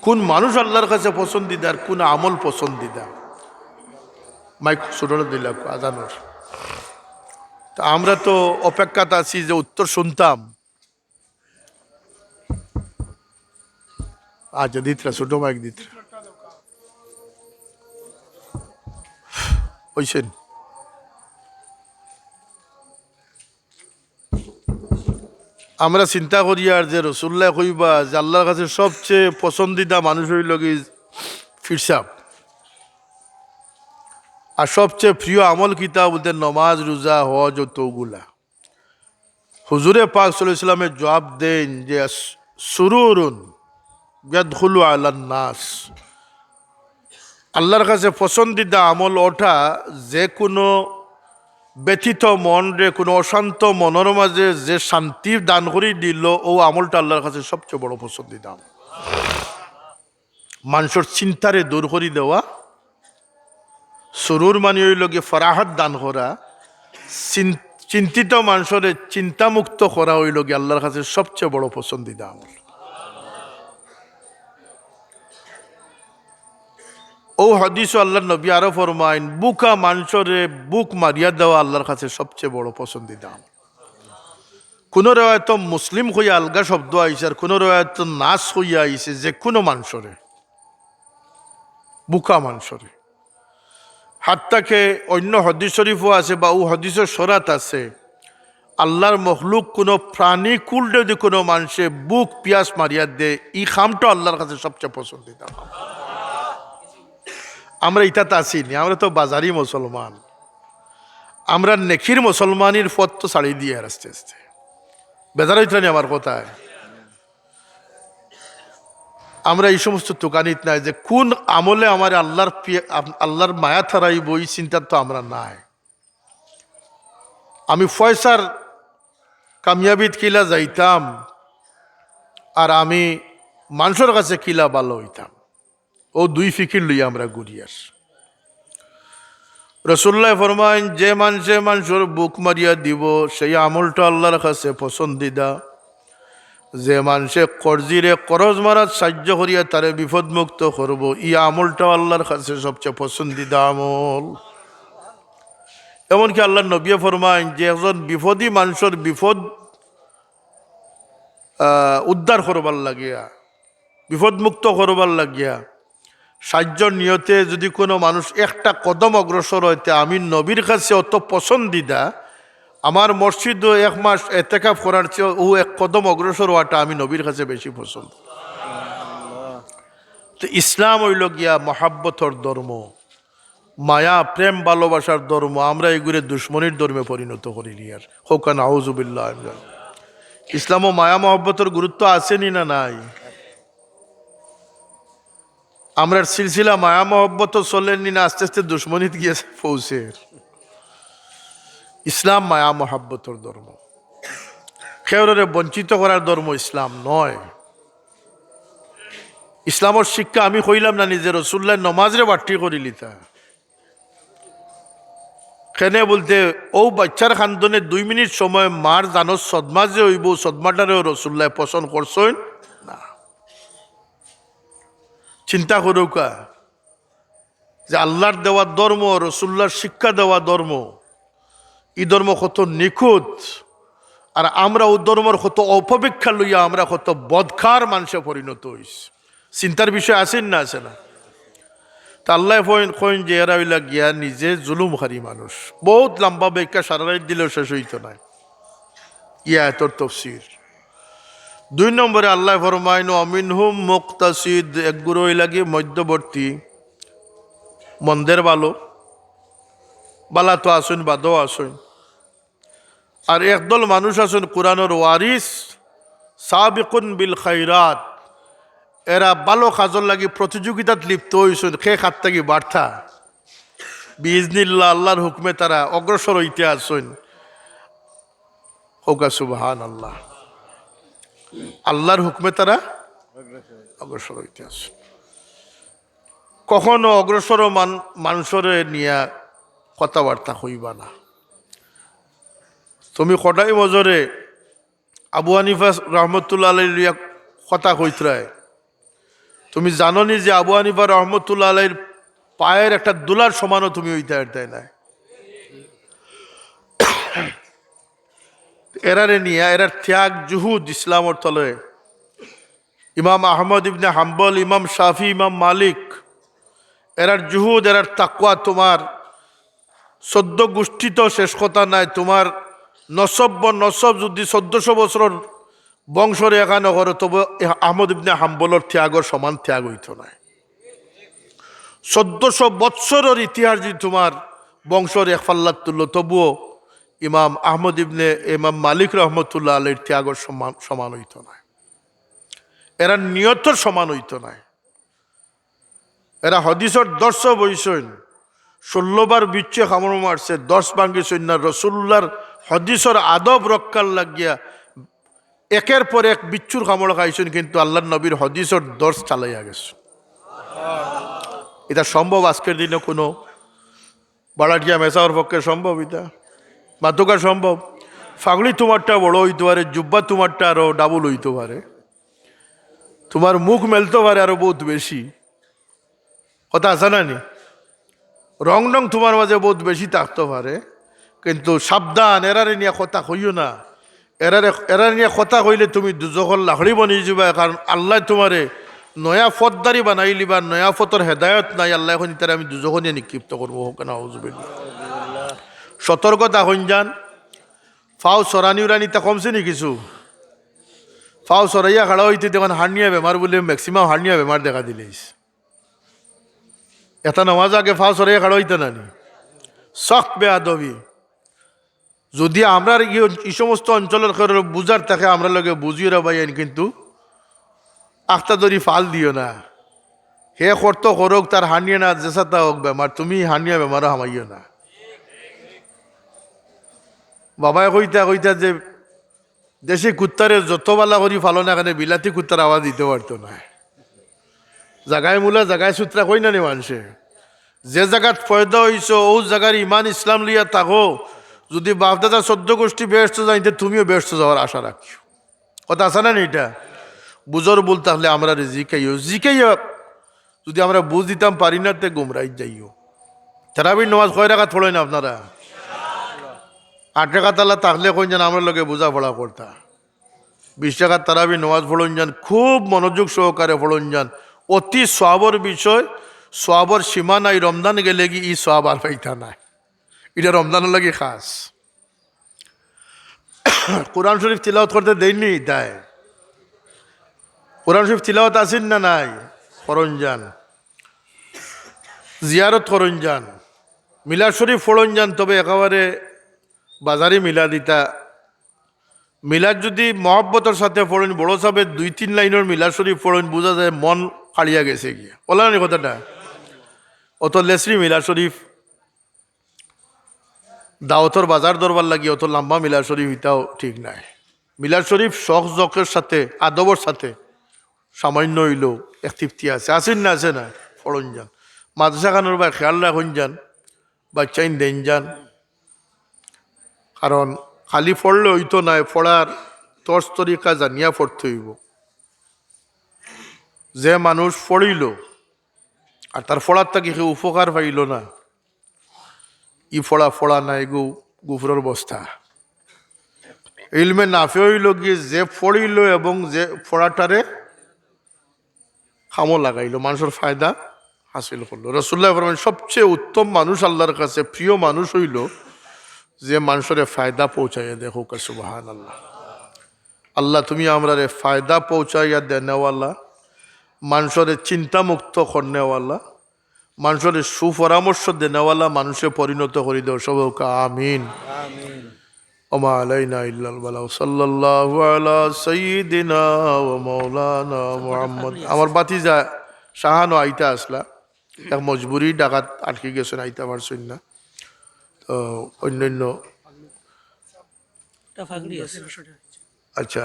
কোন মানুষ আল্লাহর কাছে পছন্দিদা আর কোন আমল পছন্দিদা? মাইক ছোটরা দিল আজানোর। তা আমরা তো অপেক্ষাতে আছি যে উত্তর শুনতাম। আচ্ছা দিতরা, ছোট মাইক দিতরা হইছেন। আমরা চিন্তা করি আর যে রসুল্লাহ কইবা যে আল্লাহর কাছে সবচেয়ে পছন্দিদা মানুষ হইল কি ফিরসাব, আর সবচেয়ে প্রিয় আমল কিতা বলতে নমাজ রোজা হজ ও তৌগুলা। হুজুরে পাক সাল্লাল্লাহু আলাইহি ওয়াসাল্লামের জবাব দেন যে সুরুরুন ইয়াদখুলু আলান নাস। আল্লাহর কাছে পছন্দিদা আমল ওঠা যে কোনো ব্যথিত মন রে, কোনো অশান্ত মনের মাঝে যে শান্তি দান করে দিল, ও আমলটা আল্লাহর কাছে সবচেয়ে বড় পছন্দিদা আমল। মানুষের চিন্তারে দূর করে দেওয়া, সুরুর মানে হইল গিয়ে ফরাহাত দান করা, চিন্তিত মানুষের চিন্তামুক্ত করা হইল গিয়ে আল্লাহর কাছে সবচেয়ে বড় পছন্দিদা আমল। ও হাদিস আল্লাহ নবী আরো ফরমাইন, বুকা মানুষরে বুক মারিয়া দেওয়া আল্লাহর কাছে সবচেয়ে বড় পছন্দিদা আমল। কোন রেওয়ায়ত মুসলিম হইয়া আলগা শব্দ আইসে, আর কোন রেওয়ায়ত নাস হইয়া আইসে যে কোনো মানুষরে, বুকা মানুষরে। হাত্তাকে অন্য হদিস শরীফও আছে বা ও হদিসের সরাত আছে, আল্লাহর মখলুক কোনো প্রাণী কুল যদি কোনো মানুষে বুক পিয়াস মারিয়া দে, ই খামটা আল্লাহর কাছে সবচেয়ে পছন্দিদা। আমরা ইটাতে আসিনি, আমরা তো বাজারি মুসলমান, আমরা নেকির মুসলমানের পথ তো ছাড়িয়ে দিয়ে আর আস্তে আস্তে বেজার হইতনি আমার কথায়। আমরা এই সমস্ত তোকানিত নাই যে কোন আমলে আমার আল্লাহর মায়া থারাইব, এই চিন্তা তো আমরা নাই। আমি ফয়সার কামিয়াবিদ কিলা যাইতাম, আর আমি মানুষের কাছে কিলা ভালো হইতাম, ও দুই ফিকির লইয়া আমরা ঘুরি আস। রসুল্লাহ ফরমাইন, যে মানুষের বুক মারিয়া দিব সেই আমলটা আল্লাহর কাছে পছন্দিদা। যে মানুষে কর্জিরে করজ মারাত সাহায্য করিয়া তারে বিপদ মুক্ত করব, ই আমলটা আল্লাহর কাছে সবচেয়ে পছন্দিদা আমল। এমনকি আল্লাহ নবী ফরমাইন, যে একজন বিপদী মানুষের বিপদ উদ্ধার করবার লাগিয়া, বিপদ মুক্ত করবার লাগিয়া সাহায্যর নিয়তে যদি কোনো মানুষ একটা কদম অগ্রসর হইতে, আমি নবীর কাছে অত পছন্দিদা, আমার মসজিদও 1 মাস এতেকাফ করার চেয়ে ও এক কদম অগ্রসর হওয়াটা আমি নবীর কাছে বেশি পছন্দ। তো ইসলাম হইল গিয়া মহাব্বতর ধর্ম, মায়া প্রেম ভালোবাসার ধর্ম। আমরা এগুলো দুশ্মনির ধর্মে পরিণত করিনি। আর হোকান আউযুবিল্লাহ। ইসলাম ও মায়া মহব্বতের গুরুত্ব আসেনি না নাই? আমরা সিলসিলা মায়া মহব্বত চলেনি না, আস্তে আস্তে দুশ্মনিত গিয়েছে পৌঁছে। ইসলাম মায়া মহাব্বতর ধর্ম, কেউরে বঞ্চিত করার ধর্ম ইসলাম নয়। ইসলামের শিক্ষা আমি কইলাম না নিজে, রসুল্লাহ নমাজরে বাট্টি করিলি তা কেনে বলতে, ও বাচ্চার খান্দনে 2 মিনিট সময় মার জানো সদমা যে হইব, সদমাটারেও রসুল্লাহ পছন্দ করছেন না। চিন্তা করুকা যে আল্লাহর দেওয়া ধর্ম, রসুল্লাহর শিক্ষা দেওয়া ধর্ম, এই ধর্ম কত নিখুঁত, আর আমরা ও ধর্মর কত অপব্যাখ্যা লইয়া আমরা কত বদখার মানুষে পরিণত হইস। চিন্তার বিষয় আসেন না, আসে না? তা আল্লাহ কইন যে এরা হইলা গিয়া নিজে জুলুমখারি মানুষ। বহুত লম্বা ব্যাখ্যা সারা রাত দিলেও শেষ হইত না। ইয়া তোর তফসির 2 নম্বরে আল্লাহ ফরমাইন, অমিনহুম মুক্তাসিদ, একগুলো হইলা গিয়ে মধ্যবর্তী, মন্দের ভালো বালা তো আসুন, বাদও আসুন। আর একদল মানুষ আছেন কোরআনের ওয়ারিস, সাবিকুন বিল খাইরাত, এরা ভালো কাজর লাগি প্রতিযোগিতাত লিপ্ত হয়েছেন, খে খাত থাকি বার্তা বিইজনিল্লাহ, আল্লাহর হুকমে তারা অগ্রসর হইতে আসেন। হোকা সুবহানাল্লাহ, আল্লাহর হুকমে তারা অগ্রসর হইতে আসেন। কখনো অগ্রসর মানুষের নিয়ে কথাবার্তা হইবা না। তুমি কটাই মজরে আবু হানিফা রহমতুল্লাহ আলাইহির কথা কইতরায়, তুমি জানো নি যে আবু হানিফা রহমতুল্লাহ আলাইহির পায়ের একটা দুলার সমানও তুমি হইতে পারতে না। এরারে নিয়ে, এরার ত্যাগ জুহুদ ইসলামর তলে ইমাম আহমদ ইবনে হাম্বল, ইমাম শাফি, ইমাম মালিক, এরার জুহুদ, এরার তাকওয়া তোমার 14 গোষ্ঠী তো শেষ কথা নাই। তোমার নসব যদি 1400 বছর বংশরে এখানে করো, তবে আহমদ ইবনে হাম্বলর ত্যাগর সমান ত্যাগ হইত না। 1400 বৎসরের ইতিহাস যদি তোমার বংশর এক ফাল্লাত তুলল, তবুও ইমাম মালিক রহমতুল্লাহ আলাইহির ত্যাগর সমান হইত না। এরা নিয়তর সমান হইতো নাই। এরা হদিসর 10 বইসইন 16 বার বিচ্ছে খামড় মারছে, 10 ভাঙ্গিসইন না। রসুল্লার হদিসর আদব রক্ষার লাগিয়া একের পর এক বিচ্ছুর খামড় খাইছেন, কিন্তু আল্লাহ নবীর হদিসর 10 চালাইয়া গেছে। এটা সম্ভব আজকের দিনে কোনো বাড়াটিয়া মেসাওয়ার পক্ষে সম্ভব? এটা মাতুকা সম্ভব? ফাগলি তোমারটা বড় হইতে পারে, জুব্বা তোমারটা আরো ডাবল হইতে পারে, তোমার মুখ মেলতে পারে আরো বহুত বেশি। কথা আছে না নি? রং রং তোমার মাঝে বহুত বেশি থাকতে পারে, কিন্তু সাবধান, এরারে নিয়ে কথা কইও না। এরা নিয়ে কথা কইলে তুমি দুজখল লাখড়ি বনিয়ে যাবা, কারণ আল্লাহ তোমারে নয়া ফতদারি বানাইলি বা নয়া ফতর হেদায়ত নাই। আল্লাহ এখন তারা আমি দুজখ নিয়ে নিক্ষিপ্ত করবো। হোক না হুজুবিল্লাহ। সতর্কতা হইন যান। ফাও সরানি উরানি তা কমছে নি কিছু? ফাও সরাইয়া খাড়া হইতে দেখুন হার্নিয়া বেমার বলে ম্যাক্সিমাম হার্নিয়া বেমার দেখা দিলেইস। এটা নামাজ আগে ফাও সরাইয়া খাড়া হইতে না নি? শখ বেআদবি। যদি আমরা এই সমস্ত অঞ্চলের বুঝার থাকে আমরা লগে বুঝিয়ে রাবাইন, কিন্তু আখতা দরি ফাল দিও না। হে করতো করুক, তার হানিয়ে না জেসাতা হোক বেমার, তুমি হানিয়া বেমারও হামাইও না। বাবাই কইতা কইতা যে দেশি কুত্তারে যতবালা করি ফালো না, এখানে বিলাতি কুত্তার আওয়াজ দিতে পারতো না। জাগায় মূলা জাগায় সূত্রা কই না নি মানুষে। যে জায়গাত ফয়দা হইছ ও জায়গার ইমান ইসলাম লিয়া থাকো। যদি বাপদাদা 14 গোষ্ঠী ব্যস্ত যাইতে তুমিও ব্যস্ত যাওয়ার আশা রাখিও। কথা আছে না এটা? বুঝর বল, তাহলে আমরা জিকাইও যদি আমরা বুঝ দিতাম পারি না তে গুমরাই যাইও। তারাবির নামাজ কয় রাকাত পড়েন না আপনারা? 8 রাকাত আল্লাহ থাকলে কই যান আমরা লোকে বোঝাপড়া করতা। 20 রাকাত তারাবির নামাজ পড়ুন যান, খুব মনোযোগ সহকারে পড়ুন যান। অতি সওয়াবর বিষয়, সওয়াবর সীমা নাই। রমজান গেলে কি ই সওয়াব আর পাইতা নাই। এটা রমজানের লাগে খাস। কোরআন শরীফ তিলাওয়াত করতে দেয়নি? দেয়। কোরআন শরীফ তিলাওয়াত আসেন না নাই? করণ যান, জিয়ারত করণ যান, মিলাদ শরীফ ফড়ন যান। তবে একেবারে বাজারে মিলা দিতা। মিলাদ যদি মহব্বতের সাথে পড়েন, বড় সাহেব 2-3 লাইনের মিলাদ শরীফ পড়েন, বোঝা যায় মন কাড়িয়া গেছে গিয়া। বলা না কথাটা? অত লেসরি মিলাদ শরীফ দাওয়াতর বাজার দরবার লাগি অত লম্বা মিলাদ শরীফ এটাও ঠিক নাই। মিলাদ শরীফ শখ জকের সাথে আদবর সাথে সামান্য হইল এক তৃপ্তি আছে। আসেন না? আছে না? ফড়ন যান। মাদ্রাসা খানোর বা খেয়াল রাখুন যান, বাচ্চাইন দেন যান। কারণ খালি পড়লে হইতো নাই, পড়ার তর্স তরিকা জানিয়া পড়তে হইব। যে মানুষ পড়িল আর তার পড়ার থেকে কেউ উপকার পাইল না, ই ফড়া নাই গুফরের বস্তা। ইলমে নাফে হইল গিয়ে যে পড়িল এবং যে পড়াটারে খামো লাগাইল, মানুষের ফায়দা হাসিল করলো। রাসূলুল্লাহ ফরমান সবচেয়ে উত্তম মানুষ আল্লাহর কাছে প্রিয় মানুষ হইল যে মানুষের ফায়দা পৌঁছাইয়া দেখো। সুবহানাল্লাহ। আল্লাহ তুমি আমরা ফায়দা পৌঁছাইয়া দেনেওয়ালা, মানুষের চিন্তামুক্ত করনেওয়ালা, মানুষের সুপরামর্শ দেনেওয়ালা মানুষে পরিণত করি দেও সবকা। আমিন। ওমা আলাইনা ইল্লাল বালাগ। সাল্লাল্লাহু আলা সাইয়্যিদিনা ওয়া মাওলানা মুহাম্মদ। আমার বাতিজা শাহানো আইতা আসলা, এক মজবুরি ডাকাত আটকে গেছেন, আইতা পারছেন না। তো অন্যান্য আচ্ছা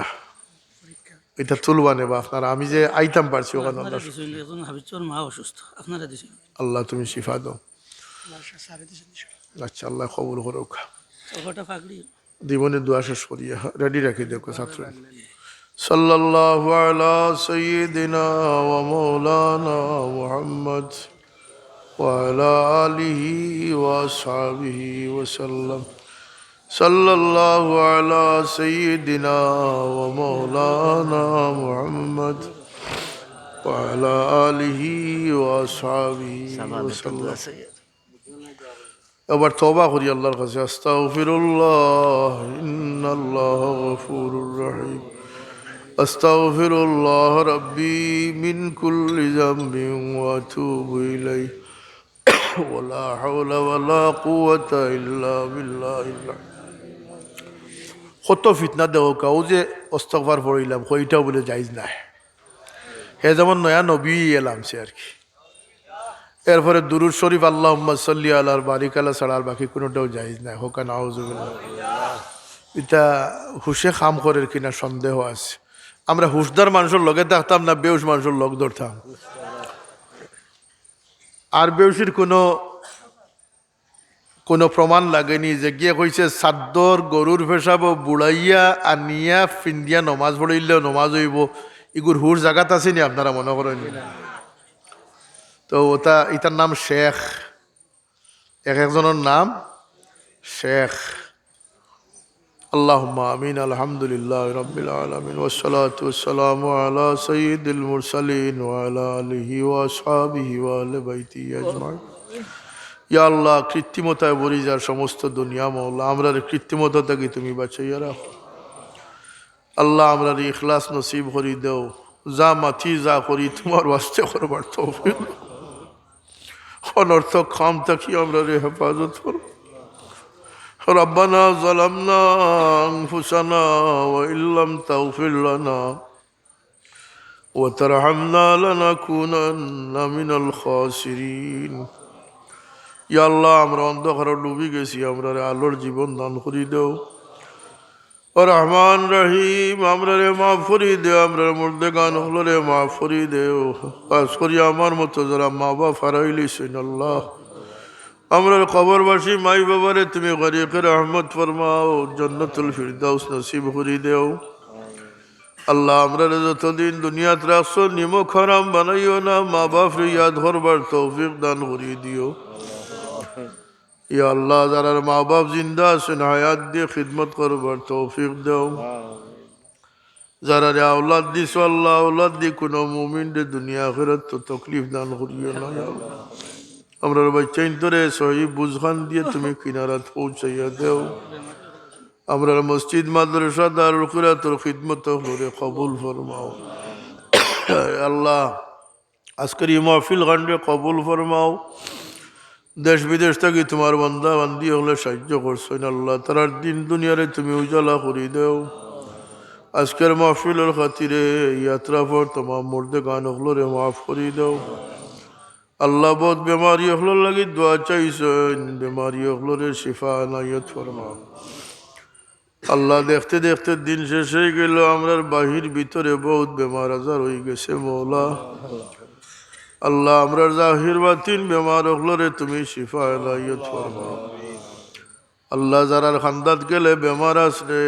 এটা তুলবানে বা আপনারা, আমি যে আইতাম পারছি ওখানে। আল্লাহ তুমি শিফা দাও। আচ্ছা আল্লাহ কবুল করুক। জীবনের দোয়া শেষ করিয়া রেডি রাখি দেখো ছাত্র। সাল্লাল্লাহু আলা সাইয়্যিদিনা ওয়া মাওলানা মুহাম্মদ ওয়া আলা আলিহি ওয়া আসহাবিহি ওয়া সাল্লাম। সাল্লাল্লাহু আলা সাইয়্যিদিনা ওয়া মাওলানা মুহাম্মদ ওয়া আলা আলিহি ওয়া আসহাবিহি ওয়া সাল্লাম। এবার তওবা করি আল্লাহর কাছে। আস্তাগফিরুল্লাহ ইন্নাল্লাহ গফুরুর রহিম। আস্তাগফিরুল্লাহ রাব্বি মিন কুল্লি যামবিন ওয়া আতুবু ইলাইহি ওয়া লা হাওলা ওয়া লা কুওয়াতা ইল্লা বিল্লাহিল। কত ফিতনা দেও কাউ যে ইস্তিগফার পড়িলাম কইটাও বলে জায়েজ নাই। হে যেমন নয়া নবী এলামছে আর কি। এরপরে দুরুদ শরীফ আল্লাহুম্মা সাল্লি আলা বারিক আলা ছাড়া আর বাকি কোনোটাও জায়েজ নাই। হোকা নাউজুবিল্লাহ। এটা হুশে খাম করে কিনা সন্দেহ আছে। আমরা হুশদার মানুষের লগে থাকতাম না বেউস মানুষের লগ ধরতাম। আর বেউসির কোনো প্রমাণ লাগেনি যে গিয়ে কইছে সাদ্দর গরুর পেশাব বুড়াইয়া আনিয়া ফিন্দিয়া নমাজ পড়িলেও নমাজ হইব। ইগুর হুর জাগাত আছে নি আপনারা মনে করেন? তো ওটা এটার নাম শেখ, এক একজনের নাম শেখ। আল্লাহুম্মা আমিন। আলহামদুলিল্লাহ রাব্বিল আলামিন ওয়াসসালাতু ওয়াসসালামু আলা সাইয়্যিদিল মুরসালিন ওয়া আলা আলিহি ওয়া আসহাবিহি ওয়া আহলি বাইতিহি আজমাইন। ইয়া আল্লাহ, কৃত্রিমতায় বলি যার সমস্ত দুনিয়া মওলা, আমরা কৃত্রিমতা থেকে তুমি বাঁচাইয়া রাখো। আল্লাহ আমরা ইখলাস নসিব করি দেও, যা মাথি যা করি তোমার ওয়াস্তে করবার তৌফিক, অনর্থক খাম থাকি আমরা হেফাজত করো। ربنا ظلمنا أنفسنا وإن لم تغفر لنا وترحمنا لنكونن من الخاسرين. ইয়া আল্লাহ, আমরা অন্ধকারে ডুবে গেছি, আমরা আলোর জীবন দান করি দেও। ও রহমান রহিম, আমরা মাফ করি দেও, আমরা মুর্দেগান হলো রে মাফ করি দেও। কাজ করি আমার মতো যারা মা বাপ হারাইলিছেন আল্লাহ, আমরা কবরবাসী মাই বাবারে তুমি গরিকের রহমত ফরমাও, জান্নাতুল ফিরদাউস নসিব করি দেও। আল্লাহ আমরা যতদিন দুনিয়াত রাখছো নিমক হারাম বানাইও না, মা বাপ ইয়াদ করবার তৌফিক দান করি দিও। ইয়া আল্লাহ, যারা মা বাপ জিন্দা আছেন হায়াত দিয়ে খিদমত করবার তৌফিক দাও। যারা আওলাদ দিছ আল্লাহ, আওলাদ দিয়ে কোনো মুমিন রে দুনিয়া আখিরাত তো তকলিফ দান করিও না। আমরা বাচ্চাইন তোরে সহি বুঝখান দিয়ে তুমি কিনারাত পৌঁছাইয়া দেও। আমরা মসজিদ মাদ্রাসা দারুল কিরাতের খিদমত করে কবুল ফরমাও। আল্লাহ আজকের এই মাহফিল গান্ডে কবুল ফরমাও। দেশ বিদেশ থেকে তোমার বান্দা বান্দি হলে সাহায্য করছেন আল্লাহ, তারার দিন দুনিয়ারে তুমি উজালা করি দেও। আজকের মাহফিলের খাতিরে ইয়াত্রা পর তোমার মুর্দে গান হলরে মাফ করি দেও। আল্লাহ বহুত বেমারি হলো লাগি দোয়া চাইছেন, বেমারি হলরে শিফা নাইয়ত ফরমাও। আল্লাহ দেখতে দেখতে দিন শেষ হয়ে গেল, আমরা বাহির ভিতরে বহুত বেমার আজার হয়ে গেছে মৌলা। আল্লাহ আমরা জাহির বাতিন বেমার হলরে তুমি শিফা নাইয়ত ফরমাও। আল্লাহ যারার খান্দাত গেলে বেমার আসরে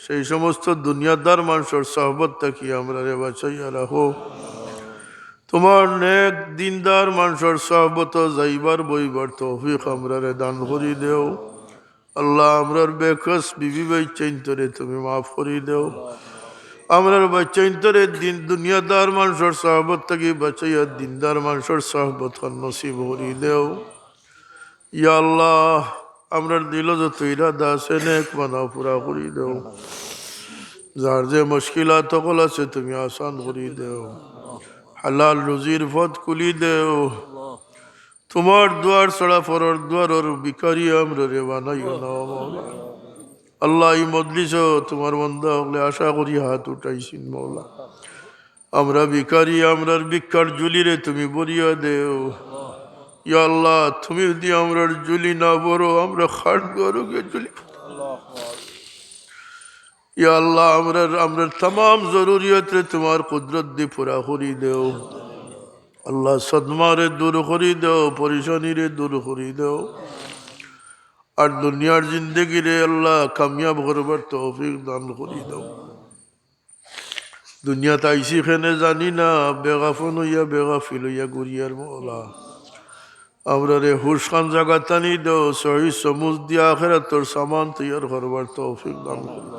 সেই সমস্ত দুনিয়াদার মানুষের সহবত থাকি আমরা রে বাঁচাইয়া রাখো। তোমার নেক দিনদার মানুষের সহবত যাইবার বইবার তৌফিক আমরা রে দান করি দেও। আল্লাহ আমরার বেকস বিবি বাচ্চাইন্তরে তুমি মাফ করি দেও। আমরার বাচ্চাইন্তরে দিন দুনিয়াদার মানুষের সহবত থাকি বাঁচাইয়া দিনদার মানুষের সহবত নসিব করি দেও। ইয়া আল্লাহ আমরার দিল যত ইরাদা আছে নেক মানা পুরা করি দেও। যার যে মুশকিলাত সকল আছে তুমি আসান করি দেও। হালাল রুজির পথ খুলি দেও। তোমার দুয়ার ছাড়া পরের দুয়ার ভিখারি আমরা রে বানাইও না মৌলা। আল্লাহ এই মজলিস তোমার বান্দা হলে আশা করি হাত উঠাইছিন মৌলা। আমরা ভিখারি, আমরার ভিক্ষার জুলিরে তুমি বরিয়া দেও। ইয়া আল্লাহ তুমি যদি আমরার জুলি না বড়ো আমরা খাট গরুকে জুলি। ইয়া আল্লাহ আমরার तमाम জরুরিয়ত রে তোমার কুদরত দিয়ে পুরা করি দেও। আল্লাহ সদমারে দূর করি দেও, পরেশানি রে দূর করি দেও। আর দুনিয়ার জিন্দগি রে আল্লাহ কামিয়াব করবার তৌফিক দান করি দাও। দুনিয়াতে আইসি খেনে জানি না, বেগাফন হইয়া বেগাফিল হইয়া গুরিয়ার মৌলা। আমরা রে হুশ খান জাগা টানি দেও, সহি সমুজ দিয়া আখেরাত তোর সামান তৈয়ার করবার তৌফিক দান করি।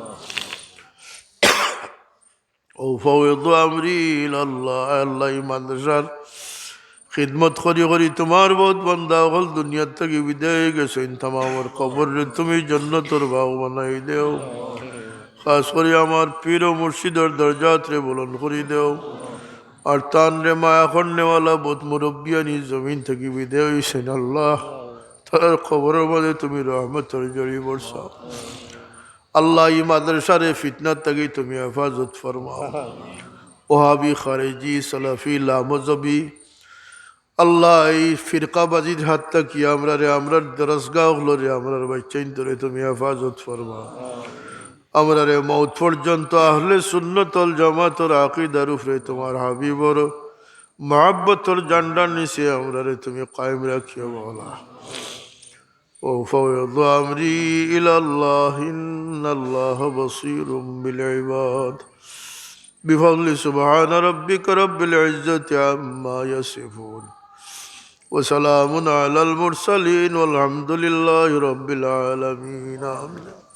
ও ফাওয়াদ আমরি আল্লাহ, আল্লাহ মাদ্রাসার খিদমত করি করি তোমার বহুত বান্দা হল দুনিয়ার থেকে বিদায় গেছেন, তামার কবর রে তুমি জান্নাতের বাগ বানাই দেও। খাস করে আমার পীর ও মুর্শিদের দরজাত রে বুলন্দ করি দেও। আর তান রে মায়া করনেওয়ালা বহুত মুরব্বিয়ানি জমিন থেকে বিদায় হয়েছেন আল্লাহ, তার খবরের মধ্যে তুমি রহমতের জড়ি বর্ষাও। আল্লাহ এই মাদ্রাসারে ফিতনার থেকে তুমি হেফাজত ফরমাও। ওহাবি খারেজি সালাফি লামজবি আল্লাহ এই ফিরকাবাজির হাত থাকি আমরা রে আমরার দরসগাহ হলো রে আমরার বাচ্চাইন তোরে তুমি হেফাজত ফরমা আমরা রে মৌত পর্যন্ত আহলে সুন্নতল জামাতর আকিদার উপরে তোমার হাবিবর মহাব্বতর জান্ডার নিচে আমরা রে তুমি কায়েম রাখিও বলা وفوض أمري إلى الله إن الله بصير بالعباد بفضل سبحان ربك رب العزة عما يصفون وسلام على المرسلين والحمد لله رب العالمين آمين